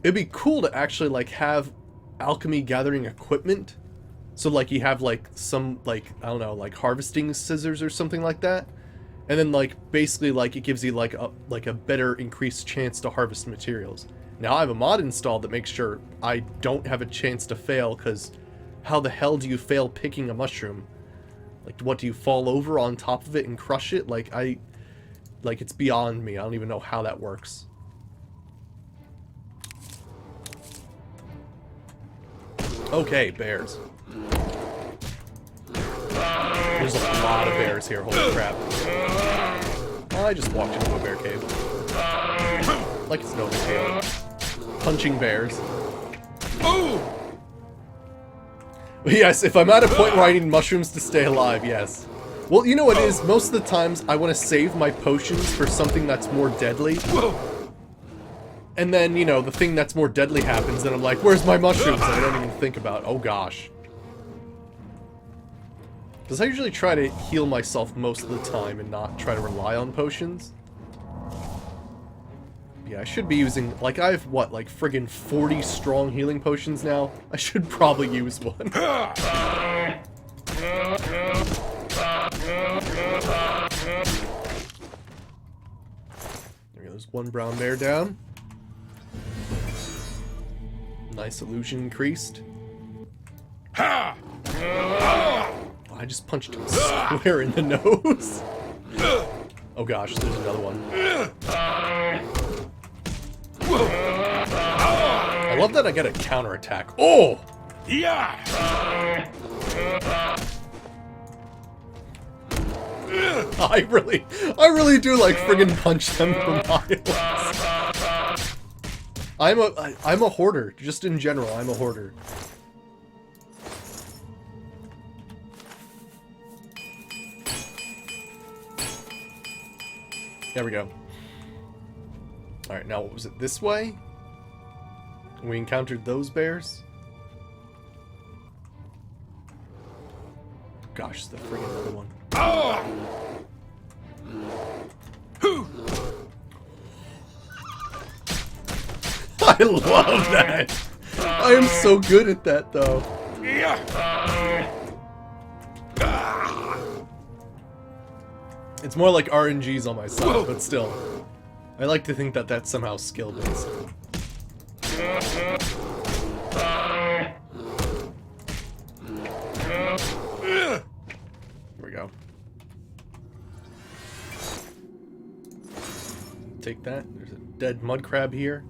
It'd be cool to actually, like, have alchemy gathering equipment. So, like, you have, like, some, like, I don't know, like, harvesting scissors or something like that. And then, like, basically, like, it gives you, like a better increased chance to harvest materials. Now, I have a mod installed that makes sure I don't have a chance to fail, because how the hell do you fail picking a mushroom? Like, what, do you fall over on top of it and crush it? Like, it's beyond me. I don't even know how that works. Okay, bears. There's a lot of bears here, holy crap. I just walked into a bear cave. Like it's no big deal. Punching bears. Oh! Yes, if I'm at a point where I need mushrooms to stay alive, yes. Well, you know what it is? Most of the times, I want to save my potions for something that's more deadly. And then, you know, the thing that's more deadly happens, and I'm like, where's my mushrooms? And I don't even think about, oh gosh. Because I usually try to heal myself most of the time and not try to rely on potions. Yeah, I should be using, like, I have, what, like, friggin' 40 strong healing potions now? I should probably use one. There goes one brown bear down. Nice illusion increased. I just punched him square in the nose. Oh gosh, there's another one. I love that I get a counterattack. Oh! Yeah! I really do like friggin' punch them for miles. I'm a hoarder, just in general, I'm a hoarder. There we go. Alright, now what was it? This way? We encountered those bears? Gosh, the friggin' other one. I love that! I am so good at that, though. It's more like RNGs on my side, but still. I like to think that that's somehow skill-based. Here we go. Take that. There's a dead mud crab here.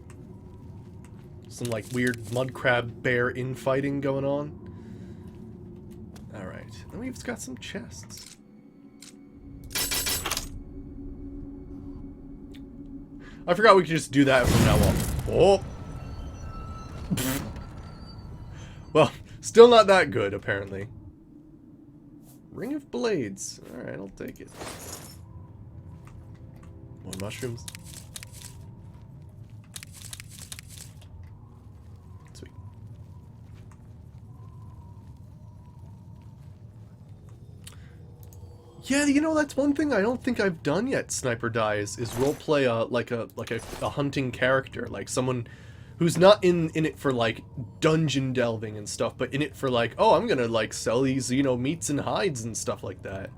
Some, like, weird mud crab bear infighting going on. Alright. Then we've got some chests. I forgot we could just do that from now on. Oh! Well, still not that good, apparently. Ring of Blades. Alright, I'll take it. More mushrooms. Sweet. Yeah, you know, that's one thing I don't think I've done yet, Sniper Dies, is roleplay a hunting character, like someone who's not in it for, like, dungeon delving and stuff, but in it for, like, oh, I'm gonna, like, sell these, you know, meats and hides and stuff like that.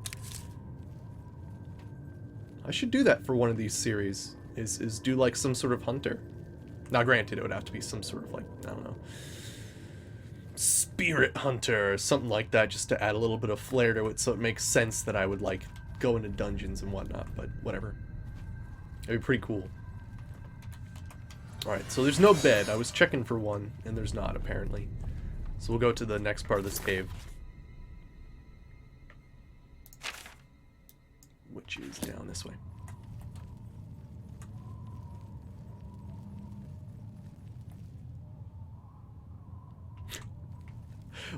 I should do that for one of these series, is do, like, some sort of hunter. Now, granted, it would have to be some sort of, like, I don't know, spirit hunter or something like that, just to add a little bit of flair to it so it makes sense that I would, like, go into dungeons and whatnot, but whatever. It'd be pretty cool. Alright, so there's no bed. I was checking for one, and there's not, apparently. So we'll go to the next part of this cave. Which is down this way.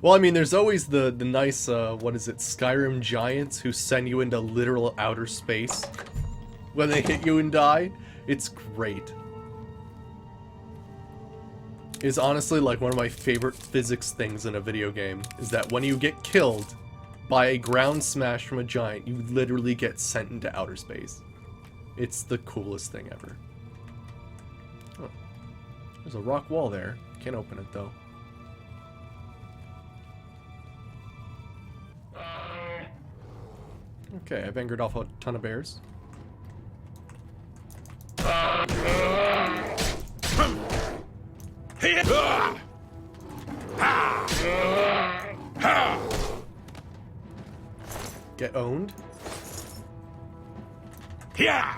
Well, I mean, there's always the nice, what is it, Skyrim giants who send you into literal outer space when they hit you and die. It's great. Is honestly like one of my favorite physics things in a video game, is that when you get killed by a ground smash from a giant, you literally get sent into outer space. It's the coolest thing ever. Oh, there's a rock wall there. Can't open it though. Okay, I've angered off a ton of bears. Get owned. Sweet.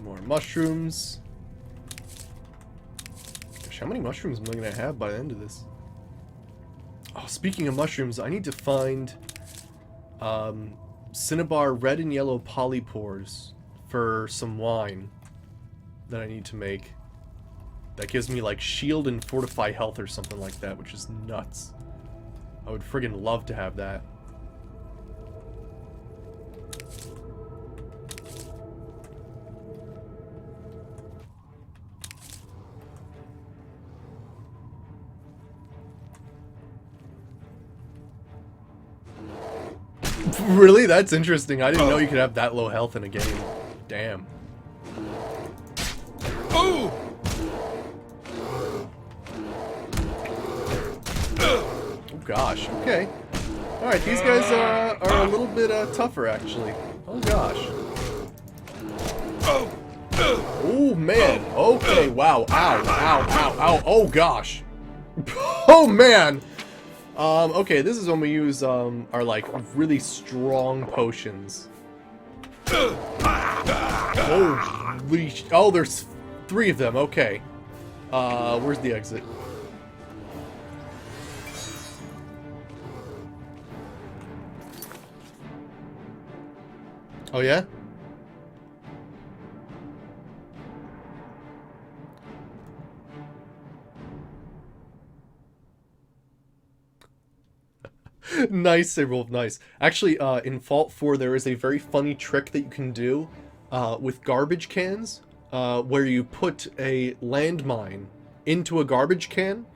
More mushrooms. Gosh, how many mushrooms am I gonna have by the end of this? Oh, speaking of mushrooms, I need to find cinnabar red and yellow polypores for some wine that I need to make. That gives me like shield and fortify health or something like that, which is nuts. I would friggin' love to have that. Really? That's interesting. I didn't know you could have that low health in a game. Damn. Oh! Oh gosh. Okay. Alright, these guys are a little bit tougher, actually. Oh gosh. Oh man. Okay, wow. Ow, ow, ow, ow. Oh gosh. Oh man. Okay, this is when we use, our, like, really strong potions. Holy oh, there's 3 of them, okay. Where's the exit? Oh, yeah? Nice, Saberwolf, nice. Actually, in Fallout 4, there is a very funny trick that you can do with garbage cans, where you put a landmine into a garbage can,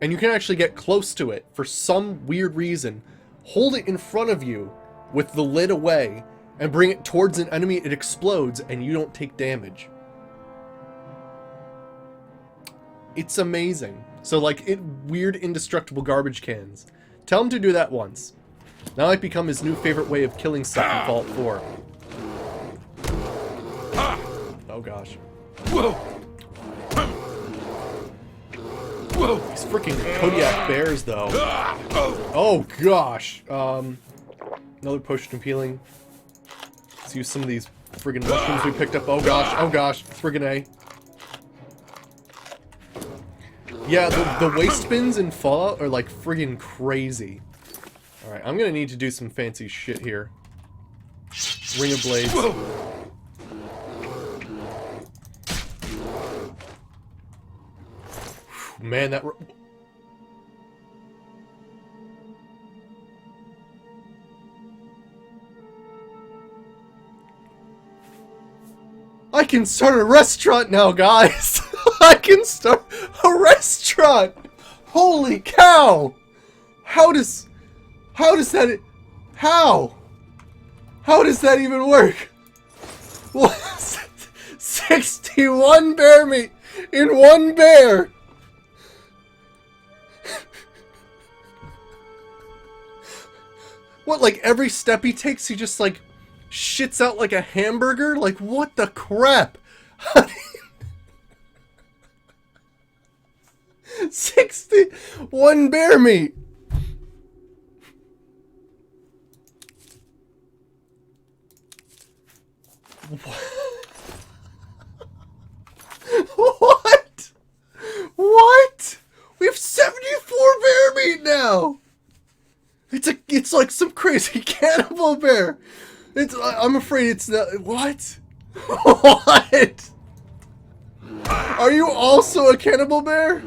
and you can actually get close to it for some weird reason. Hold it in front of you with the lid away, and bring it towards an enemy, it explodes, and you don't take damage. It's amazing. So, like, weird indestructible garbage cans. Tell him to do that once. That might become his new favorite way of killing stuff in Fallout 4. Oh gosh. Whoa! Whoa! These freaking Kodiak bears, though. Oh gosh. Another potion of healing. Let's use some of these friggin' mushrooms we picked up. Oh gosh, friggin' A. Yeah, the waste bins in Fallout are like friggin' crazy. Alright, I'm gonna need to do some fancy shit here. Ring of Blades. Man, that... I can start a restaurant now, guys! I can start a restaurant! Holy cow! How does that... How does that even work? What? 61 bear meat in 1 bear! What, like every step he takes, he just like shits out like a hamburger? Like, what the crap? 61 bear meat! What? What? We have 74 bear meat now! It's like some crazy cannibal bear! I'm afraid it's not... What? What? Are you also a cannibal bear?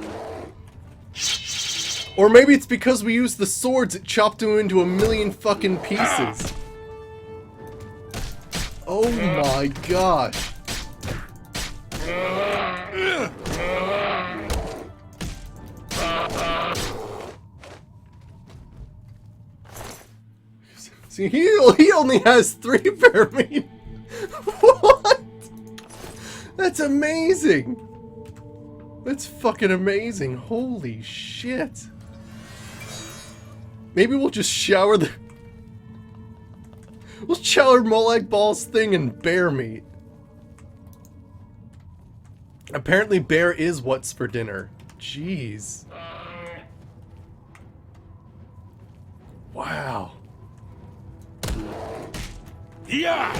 Or maybe it's because we used the swords that chopped him into a million fucking pieces. Oh my gosh. See, he only has 3 bear meat. What? That's amazing! That's fucking amazing. Holy shit. Maybe we'll just shower the... We'll shower Molag Ball's thing in bear meat. Apparently bear is what's for dinner. Jeez. Wow. Yeah.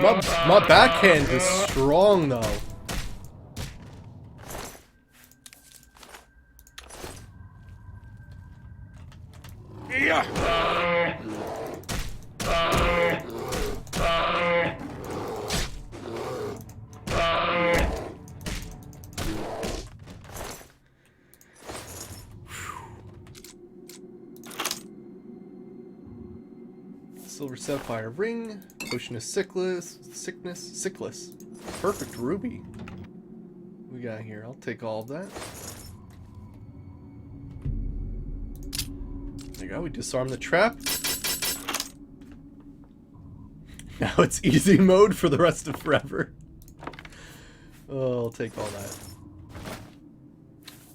My backhand is strong though. Yeah. Silver sapphire ring, potion of sickness. Perfect ruby. We got here. I'll take all of that. There you go. We disarm the trap. Now it's easy mode for the rest of forever. Oh, I'll take all that.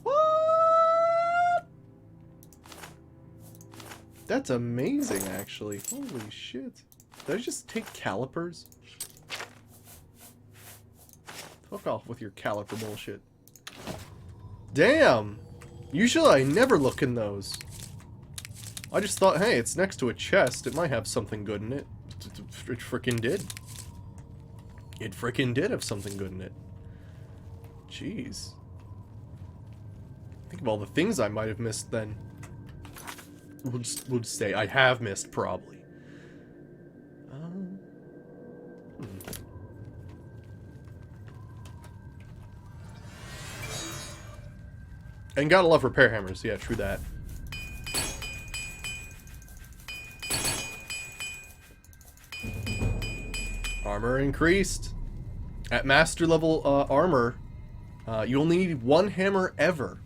What? That's amazing, actually. Holy shit. Did I just take calipers? Fuck off with your caliper bullshit. Damn! Usually I never look in those. I just thought, hey, it's next to a chest. It might have something good in it. It frickin' did. It frickin' did have something good in it. Jeez. Think of all the things I might have missed then. We'll just say I have missed, probably. And gotta love repair hammers. Yeah, true that. Armor increased. At master level armor, you only need one hammer ever.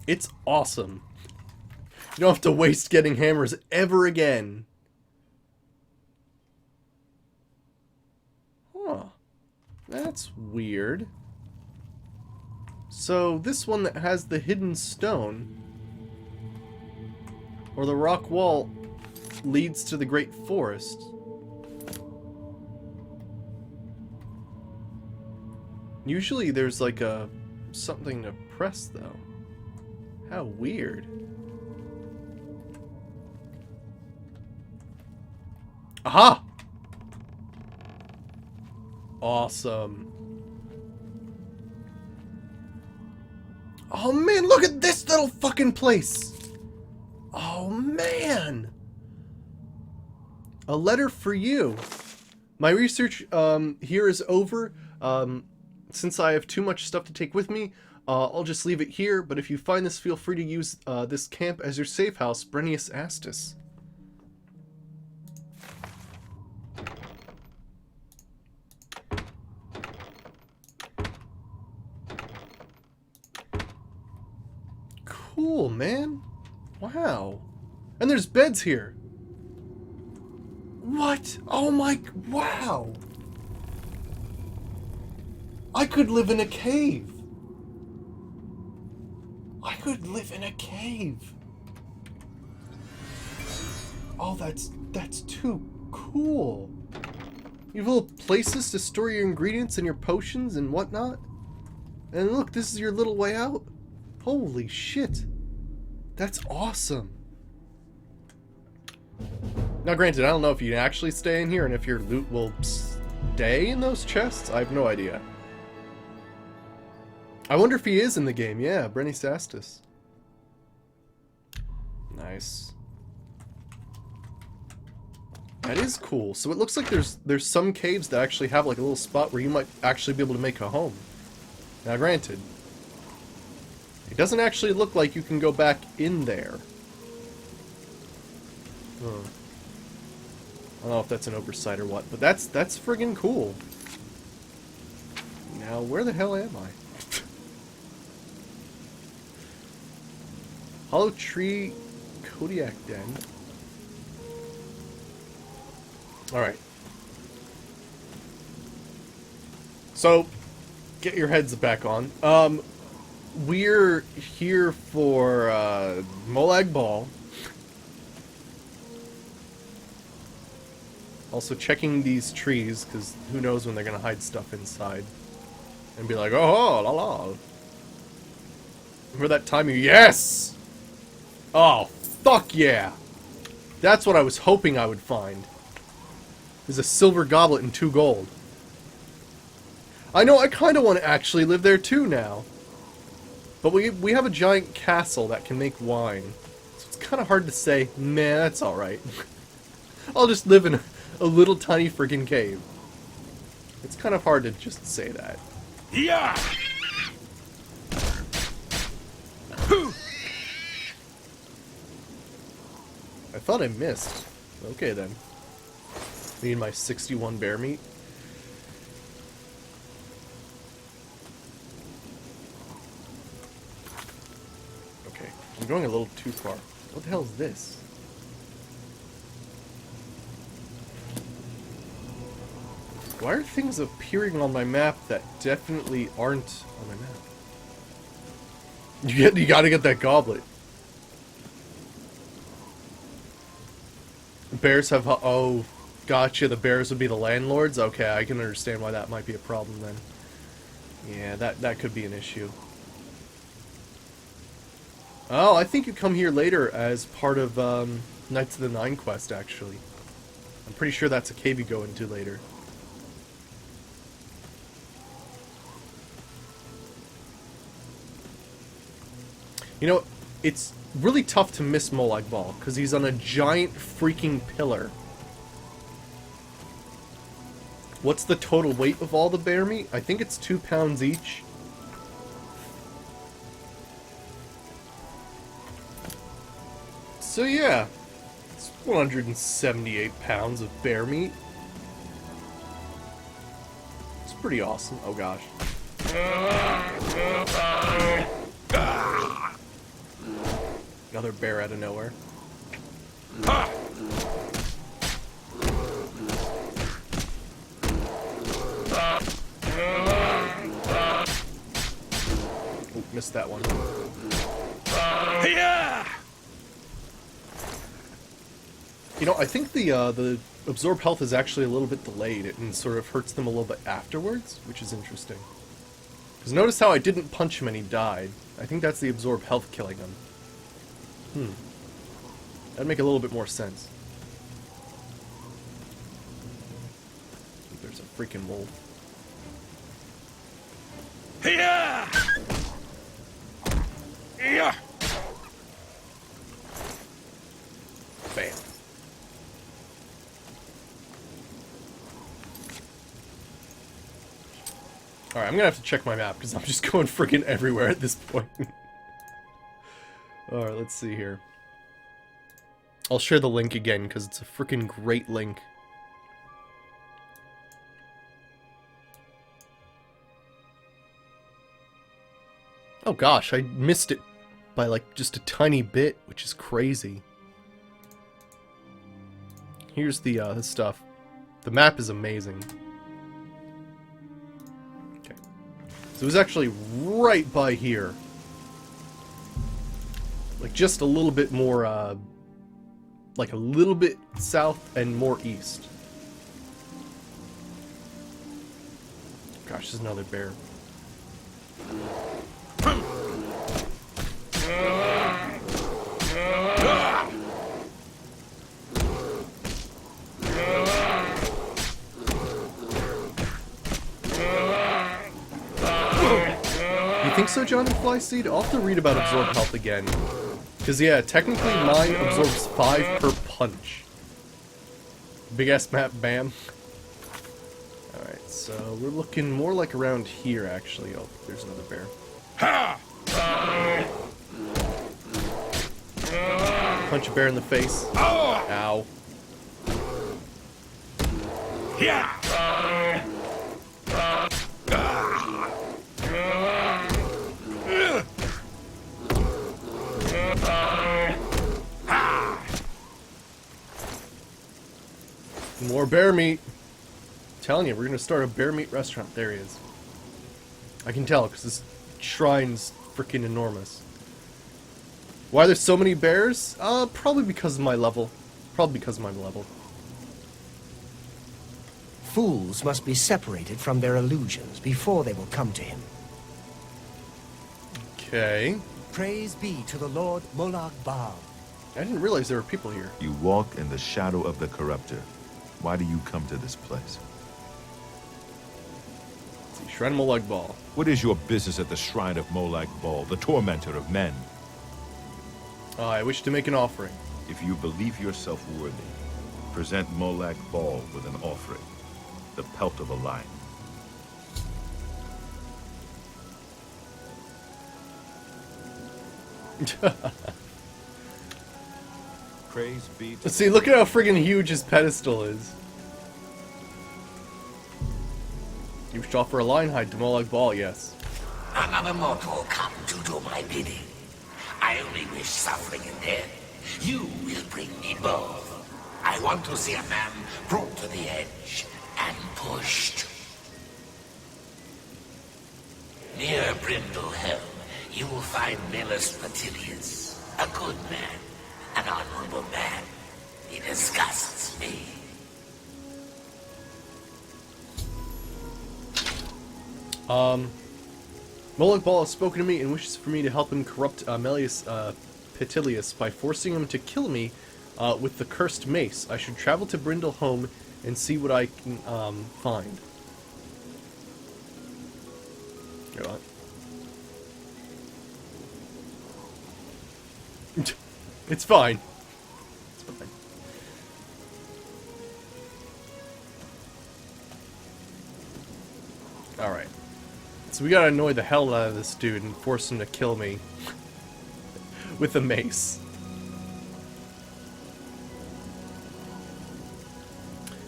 It's awesome. You don't have to waste getting hammers ever again. Huh. That's weird. So, this one that has the hidden stone, or the rock wall, leads to the Great Forest. Usually there's like a something to press though. How weird. Aha! Awesome. Oh man, look at this little fucking place! Oh man! A letter for you. My research here is over. Since I have too much stuff to take with me, I'll just leave it here, but if you find this, feel free to use this camp as your safe house, Brennius Astus. Cool, man. Wow. And there's beds here. What? Oh my... Wow. I could live in a cave. I could live in a cave. Oh, that's too cool. You have little places to store your ingredients and your potions and whatnot. And look, this is your little way out. Holy shit. That's awesome. Now granted, I don't know if you can actually stay in here and if your loot will stay in those chests. I have no idea. I wonder if he is in the game. Yeah, Brennius Astus. Nice. That is cool. So it looks like there's some caves that actually have like a little spot where you might actually be able to make a home. Now granted, it doesn't actually look like you can go back in there. Huh. I don't know if that's an oversight or what, but that's friggin' cool. Now, where the hell am I? Hollow Tree Kodiak Den. Alright. So, get your heads back on. We're here for, Molag Bal. Also checking these trees, because who knows when they're gonna hide stuff inside. And be like, oh, la la. Remember that time you... Yes! Oh, fuck yeah! That's what I was hoping I would find. There's a silver goblet and 2 gold. I know, I kind of want to actually live there too now. But we have a giant castle that can make wine. So it's kind of hard to say, meh, that's alright. I'll just live in a little tiny freaking cave. It's kind of hard to just say that. Yeah! I thought I missed. Okay then. Need my 61 bear meat. Okay, I'm going a little too far. What the hell is this? Why are things appearing on my map that definitely aren't on my map? You gotta get that goblet. The bears have... Oh, gotcha. The bears would be the landlords? Okay, I can understand why that might be a problem then. Yeah, that could be an issue. Oh, I think you come here later as part of Knights of the Nine quest, actually. I'm pretty sure that's a cave you go into later. You know, it's really tough to miss Molag Bal, because he's on a giant freaking pillar. What's the total weight of all the bear meat? I think it's 2 pounds each. So yeah, it's 178 pounds of bear meat. It's pretty awesome. Oh gosh. Another bear out of nowhere. Ooh, missed that one. You know, I think the absorb health is actually a little bit delayed and sort of hurts them a little bit afterwards, which is interesting. Because notice how I didn't punch him and he died. I think that's the absorb health killing him. That'd make a little bit more sense. There's a freaking wolf. Yeah! Yeah! Bam. Alright, I'm gonna have to check my map because I'm just going freaking everywhere at this point. Alright, let's see here. I'll share the link again because it's a freaking great link. Oh gosh, I missed it by like just a tiny bit, which is crazy. Here's the stuff. The map is amazing. Okay. So it was actually right by here. Like just a little bit more, like a little bit south and more east. Gosh, there's another bear. You think so, Johnny Flyseed? I'll have to read about absorb health again. Because, yeah, technically mine absorbs 5 per punch. Big ass map, bam. Alright, so we're looking more like around here, actually. Oh, there's another bear. Ha! Punch a bear in the face. Ow. Yeah! More bear meat. telling you, we're gonna start a bear meat restaurant. There he is. I can tell, because this shrine's freaking enormous. Why there's so many bears? Probably because of my level. Fools must be separated from their illusions before they will come to him. Okay. Praise be to the Lord Molag Bal. I didn't realize there were people here. You walk in the shadow of the corruptor. Why do you come to this place? Let's see, Shrine of Molag Bal. What is your business at the shrine of Molag Bal, the tormentor of men? I wish to make an offering. If you believe yourself worthy, present Molag Bal with an offering. The pelt of a lion. Praise be to... Let's see, look at how friggin' huge his pedestal is. You wish to offer a lion hide to Molag Bal, yes. Another mortal come to do my bidding. I only wish suffering and death. You will bring me both. I want to see a man brought to the edge and pushed. Near Brindle Helm, you will find Milus Patilius, a good man, an honorable man. He disgusts me. Molag Bal has spoken to me and wishes for me to help him corrupt Melius Petilius by forcing him to kill me with the cursed mace. I should travel to Brindle Home and see what I can find. Go on. It's fine. It's fine. Alright. So we gotta annoy the hell out of this dude and force him to kill me with a mace.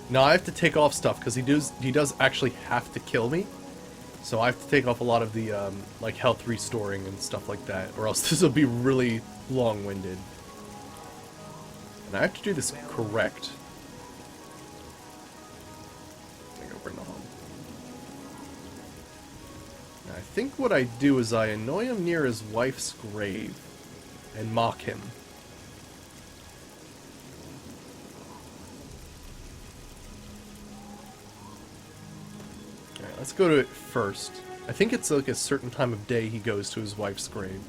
Now I have to take off stuff because he does actually have to kill me. So I have to take off a lot of the like health restoring and stuff like that, or else this will be really long-winded. And I have to do this correct. I go bring the home. I think what I do is I annoy him near his wife's grave and mock him. Alright, let's go to it first. I think it's like a certain time of day he goes to his wife's grave.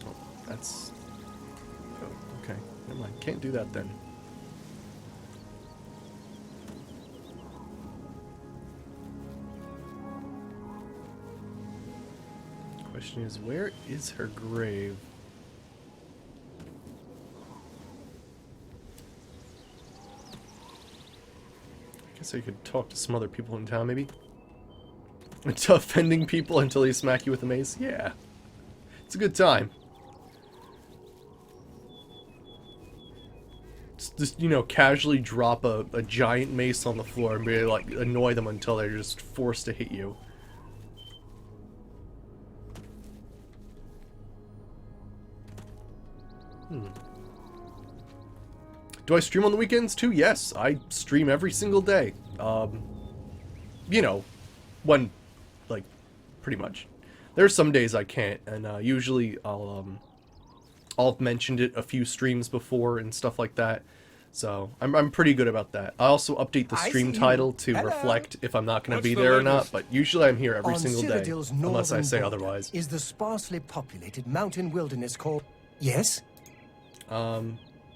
Oh, that's... Oh, okay. Never mind. Can't do that then. Question is, where is her grave? I guess I could talk to some other people in town, maybe? Into offending people until they smack you with a mace? Yeah. It's a good time. Just, you know, casually drop a giant mace on the floor and be like, annoy them until they're just forced to hit you. Do I stream on the weekends too? Yes, I stream every single day. You know, when, like, pretty much. There's some days I can't, and usually I'll have mentioned it a few streams before and stuff like that. So I'm pretty good about that. I also update the stream title to reflect if I'm not going to be there or not, but usually I'm here every single day, unless I say otherwise. Is the sparsely populated mountain wilderness called... Yes?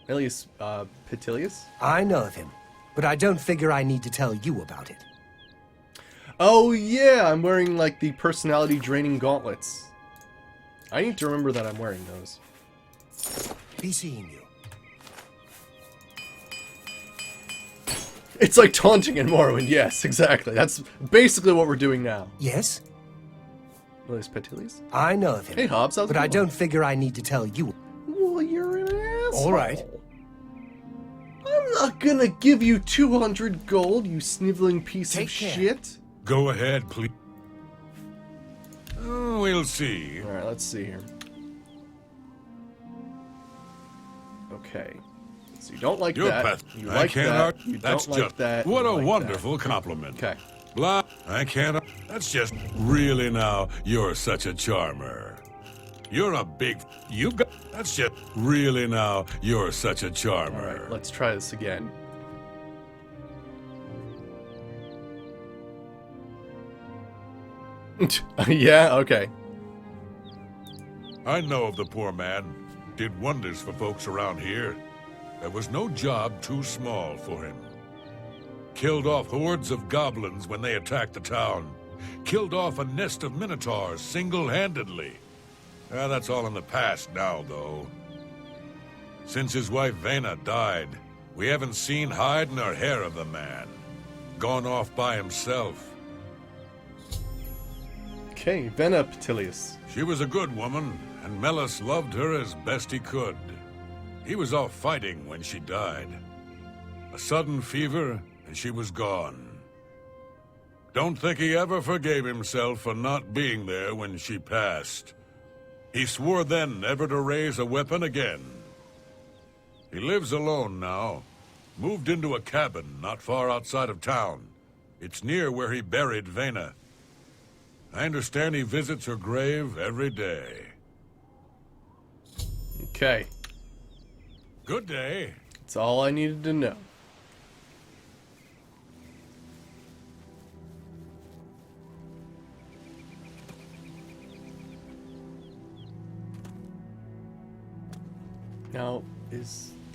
Elias, Petilius? I know of him, but I don't figure I need to tell you about it. Oh yeah, I'm wearing like the personality draining gauntlets. I need to remember that I'm wearing those. Be seeing you. It's like taunting in Morrowind, yes, exactly. That's basically what we're doing now. Yes? Elias Petilius? I know of him. Hey Hobbs, how's it but going? I don't figure I need to tell you. Well, you're an asshole. All right. I'm not gonna give you 200 gold, you sniveling piece Take of care. shit. Go ahead, please. We'll see. Alright, let's see here. Okay. So you don't like You're that. path. You I like can't that. argue. You That's don't like just that. what you a like wonderful compliment. Okay. Blah. I can't. That's just really now. You're such a charmer. You're a big. You got. That's just really now. You're such a charmer. All right. Let's try this again. Yeah. Okay. I know of the poor man. Did wonders for folks around here. There was no job too small for him. Killed off hordes of goblins when they attacked the town. Killed off a nest of minotaurs single-handedly. That's all in the past now, though. Since his wife Vena died, we haven't seen hide nor hair of the man. Gone off by himself. Okay, Vena Petilius. She was a good woman, and Mellus loved her as best he could. He was off fighting when she died. A sudden fever, and she was gone. Don't think he ever forgave himself for not being there when she passed. He swore then never to raise a weapon again. He lives alone now. Moved into a cabin not far outside of town. It's near where he buried Vena. I understand he visits her grave every day. Okay. Good day. That's all I needed to know. Now,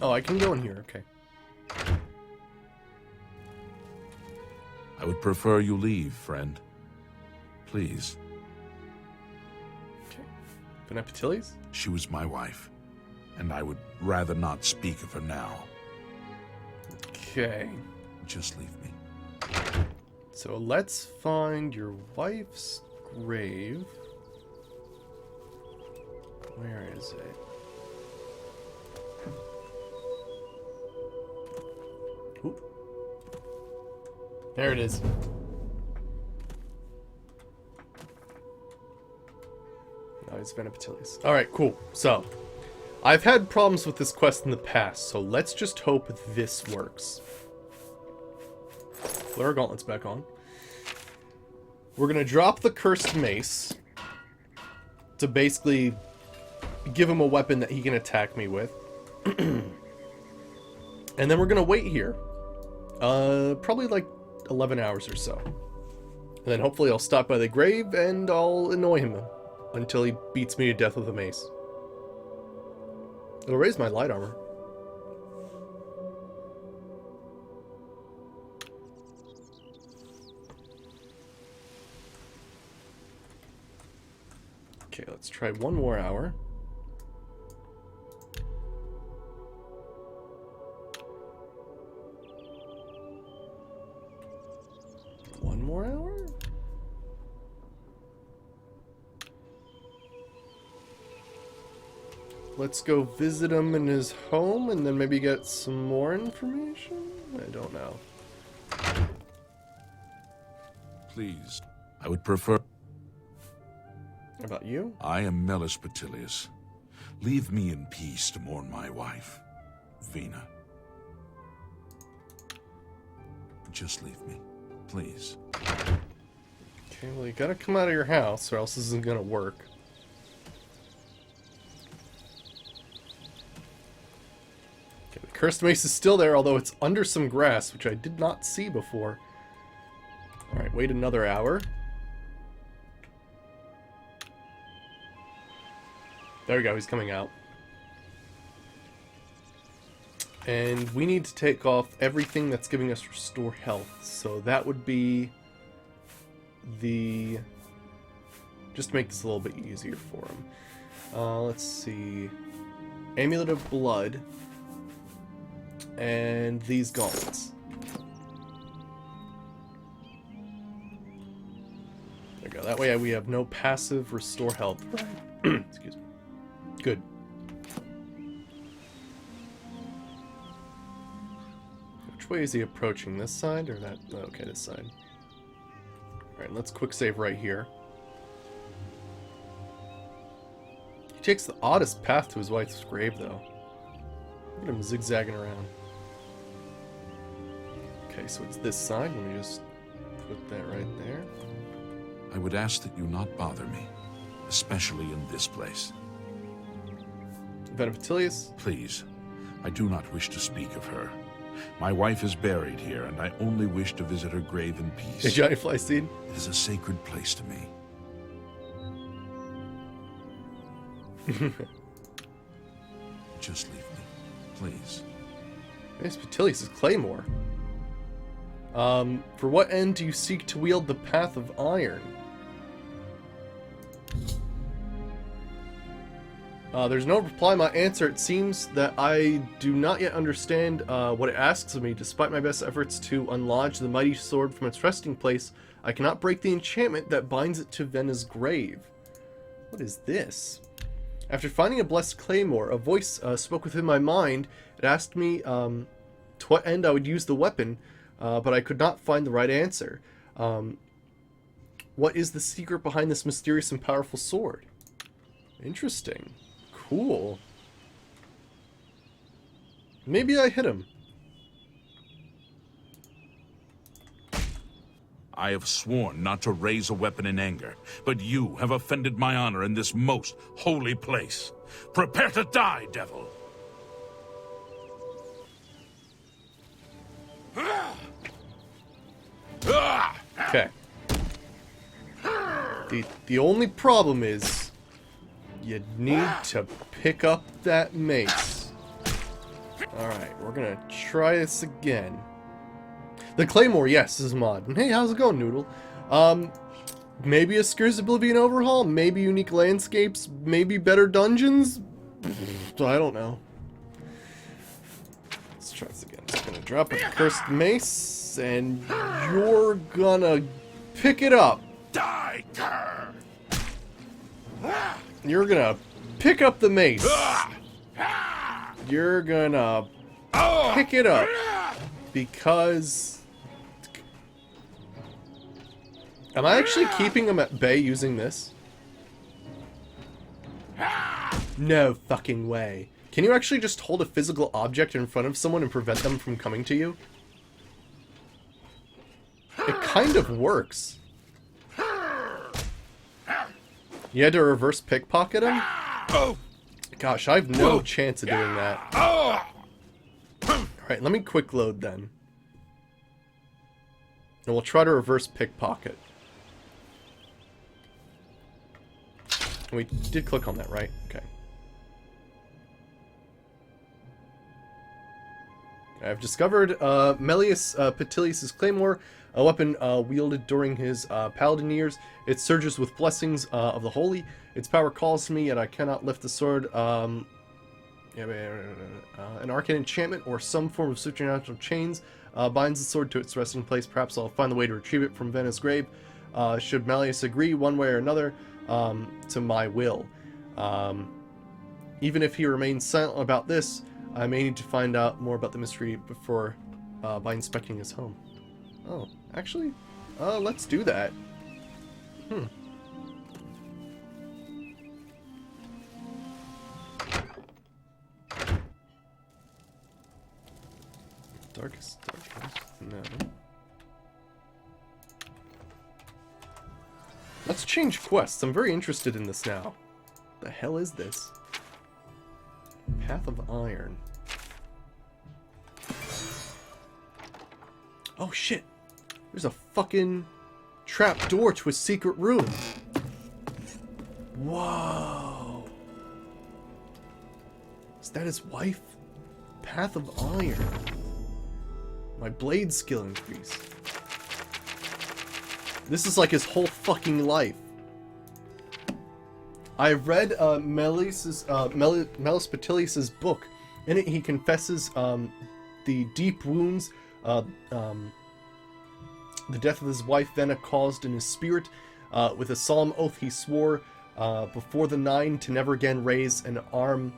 oh, I can go in here, okay. I would prefer you leave, friend. Please. Okay. Vena Petilius? She was my wife, and I would rather not speak of her now. Okay. Just leave me. So let's find your wife's grave. Where is it? Ooh. There it is. No, it's Vena Petilius. Alright, cool. So, I've had problems with this quest in the past, so let's just hope this works. Put our gauntlets back on. We're gonna drop the cursed mace to basically give him a weapon that he can attack me with. And then we're gonna wait here. Probably like 11 hours or so. And then hopefully I'll stop by the grave and I'll annoy him until he beats me to death with a mace. It'll raise my light armor. Okay, let's try one more hour. One more hour? Let's go visit him in his home and then maybe get some more information? I don't know. Please. I would prefer... How about you? I am Mellus Petilius. Leave me in peace to mourn my wife, Vena. Just leave me, please. Okay, well you gotta come out of your house or else this isn't gonna work. Okay, the cursed mace is still there, although it's under some grass, which I did not see before. Alright, wait another hour. There we go, he's coming out. And we need to take off everything that's giving us restore health. So that would be the... just to make this a little bit easier for him. Let's see. Amulet of Blood. And these gauntlets. There we go. That way we have no passive restore health. Excuse me. Good. Which way is he approaching? This side or that? Oh, okay, this side. Alright, let's quick save right here. He takes the oddest path to his wife's grave, though. Look at him zigzagging around. Okay, so it's this side. Let me just put that right there. I would ask that you not bother me, especially in this place. Venipatilius? Please, I do not wish to speak of her. My wife is buried here, and I only wish to visit her grave in peace. Hey, Johnny Flystein? It is a sacred place to me. Just leave me, please. Venipatilius' Claymore. For what end do you seek to wield the Path of Iron? There's no reply. My answer. It seems that I do not yet understand what it asks of me. Despite my best efforts to unlodge the mighty sword from its resting place, I cannot break the enchantment that binds it to Vena's grave. What is this? After finding a blessed claymore, a voice spoke within my mind. It asked me to what end I would use the weapon, but I could not find the right answer. What is the secret behind this mysterious and powerful sword? Interesting. Cool. Maybe I hit him. I have sworn not to raise a weapon in anger, but you have offended my honor in this most holy place. Prepare to die, devil! Okay. The only problem is you need to pick up that mace. Alright, we're gonna try this again. The Claymore, yes, is mod. Hey, how's it going, Noodle? Maybe a Scourge Oblivion overhaul? Maybe unique landscapes? Maybe better dungeons? I don't know. Let's try this again. Just gonna drop a cursed mace, and you're gonna pick it up. Die, cur! You're gonna pick up the mace. You're gonna pick it up because... Am I actually keeping them at bay using this? No fucking way. Can you actually just hold a physical object in front of someone and prevent them from coming to you? It kind of works. You had to reverse pickpocket him? Gosh, I have no chance of doing that. Alright, let me quick load then. And we'll try to reverse pickpocket. We did click on that, right? Okay. I've discovered Petilius' Claymore, a weapon wielded during his paladin years. It surges with blessings of the holy. Its power calls to me, and I cannot lift the sword. An arcane enchantment or some form of supernatural chains binds the sword to its resting place. Perhaps I'll find the way to retrieve it from Vena's grave. Should Malleus agree one way or another to my will. Even if he remains silent about this, I may need to find out more about the mystery before by inspecting his home. Oh, actually, let's do that. Darkest darkness? No. Let's change quests. I'm very interested in this now. The hell is this? Path of Iron. Oh shit! There's a fucking trap door to a secret room. Whoa! Is that his wife? Path of Iron. My blade skill increase. This is like his whole fucking life. I've read Malleus Petilius' book. In it, he confesses the deep wounds the death of his wife Vena caused in his spirit. With a solemn oath, he swore before the Nine to never again raise an arm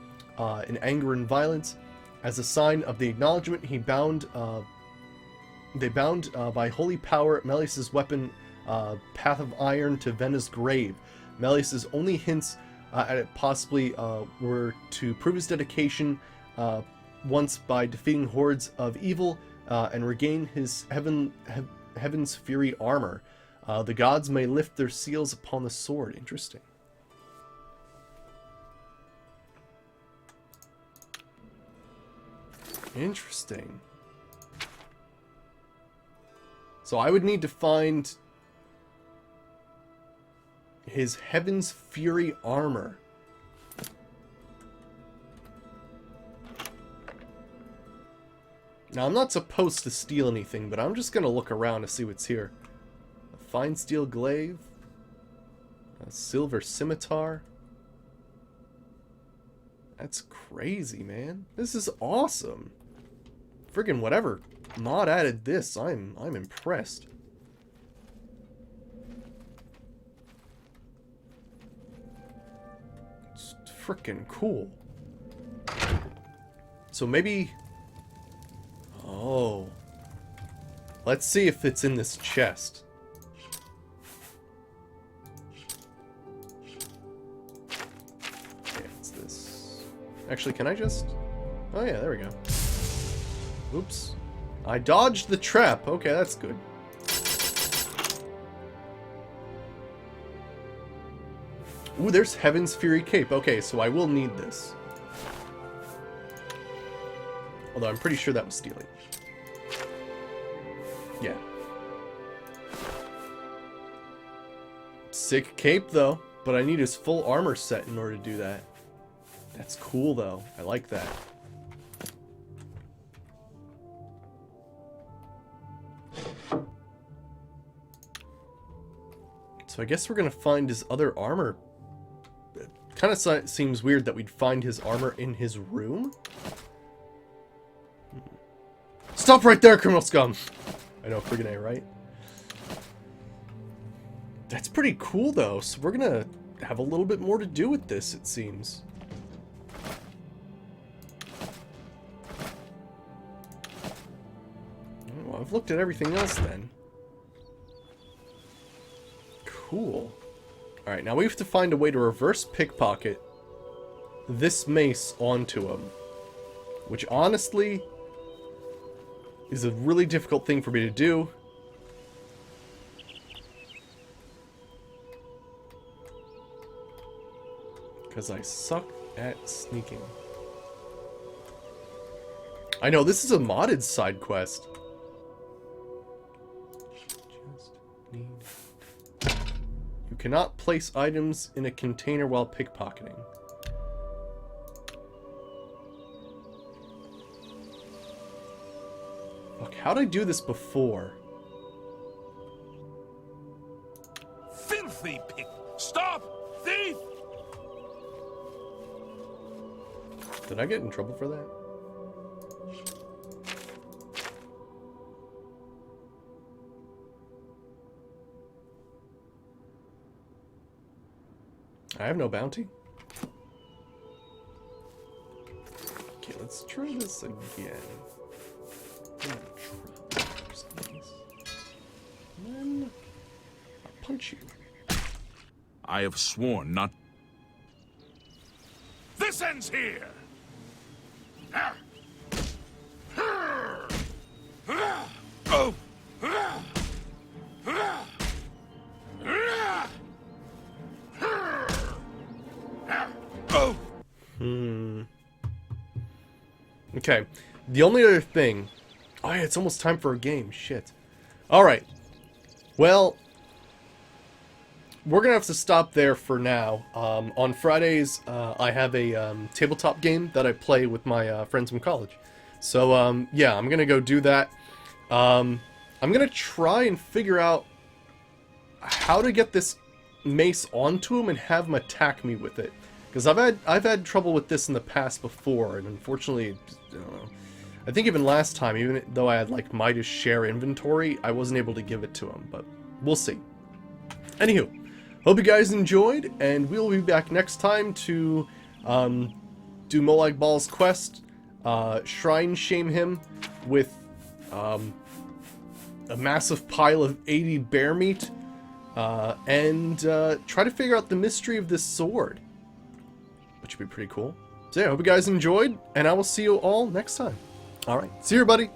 in anger and violence. As a sign of the acknowledgement, they bound by holy power Malleus' weapon, Path of Iron, to Vena's grave. Malleus' only hints at it possibly were to prove his dedication once by defeating hordes of evil and regain his heaven's fury armor. The gods may lift their seals upon the sword. Interesting. Interesting. So I would need to find his Heaven's Fury armor. Now, I'm not supposed to steal anything, but I'm just going to look around to see what's here. A fine steel glaive. A silver scimitar. That's crazy, man. This is awesome. Friggin' whatever mod added this, I'm impressed. It's frickin' cool. So maybe... Oh. Let's see if it's in this chest. Okay, it's this. Actually, can I just... Oh yeah, there we go. Oops. I dodged the trap. Okay, that's good. Ooh, there's Heaven's Fury Cape. Okay, so I will need this. Although I'm pretty sure that was stealing. Yeah. Sick cape, though. But I need his full armor set in order to do that. That's cool, though. I like that. So I guess we're gonna find his other armor. It kind of seems weird that we'd find his armor in his room. Stop right there, criminal scum! I know, friggin' A, right? That's pretty cool, though. So we're gonna have a little bit more to do with this, it seems. Well, I've looked at everything else, then. Cool. Alright, now we have to find a way to reverse pickpocket this mace onto him. Which, honestly, is a really difficult thing for me to do. Because I suck at sneaking. I know, this is a modded side quest. Just need... You cannot place items in a container while pickpocketing. Fuck, how'd I do this before? Filthy pick! Stop! Thief! Did I get in trouble for that? I have no bounty. Okay, let's try this again. Then I'll punch you. I have sworn not... This ends here! Oh! Okay, the only other thing... Oh yeah, it's almost time for a game. Shit. Alright. Well, we're gonna have to stop there for now. On Fridays, I have a tabletop game that I play with my friends from college. So, yeah, I'm gonna go do that. I'm gonna try and figure out how to get this mace onto him and have him attack me with it. Because I've had trouble with this in the past before, and unfortunately, I don't know. I think even last time, even though I had like Midas share inventory, I wasn't able to give it to him, but we'll see. Anywho, hope you guys enjoyed, and we'll be back next time to do Molag Bal's quest, shrine shame him with a massive pile of 80 bear meat, and try to figure out the mystery of this sword. Which would be pretty cool. So yeah, I hope you guys enjoyed, and I will see you all next time. All right, see you, everybody.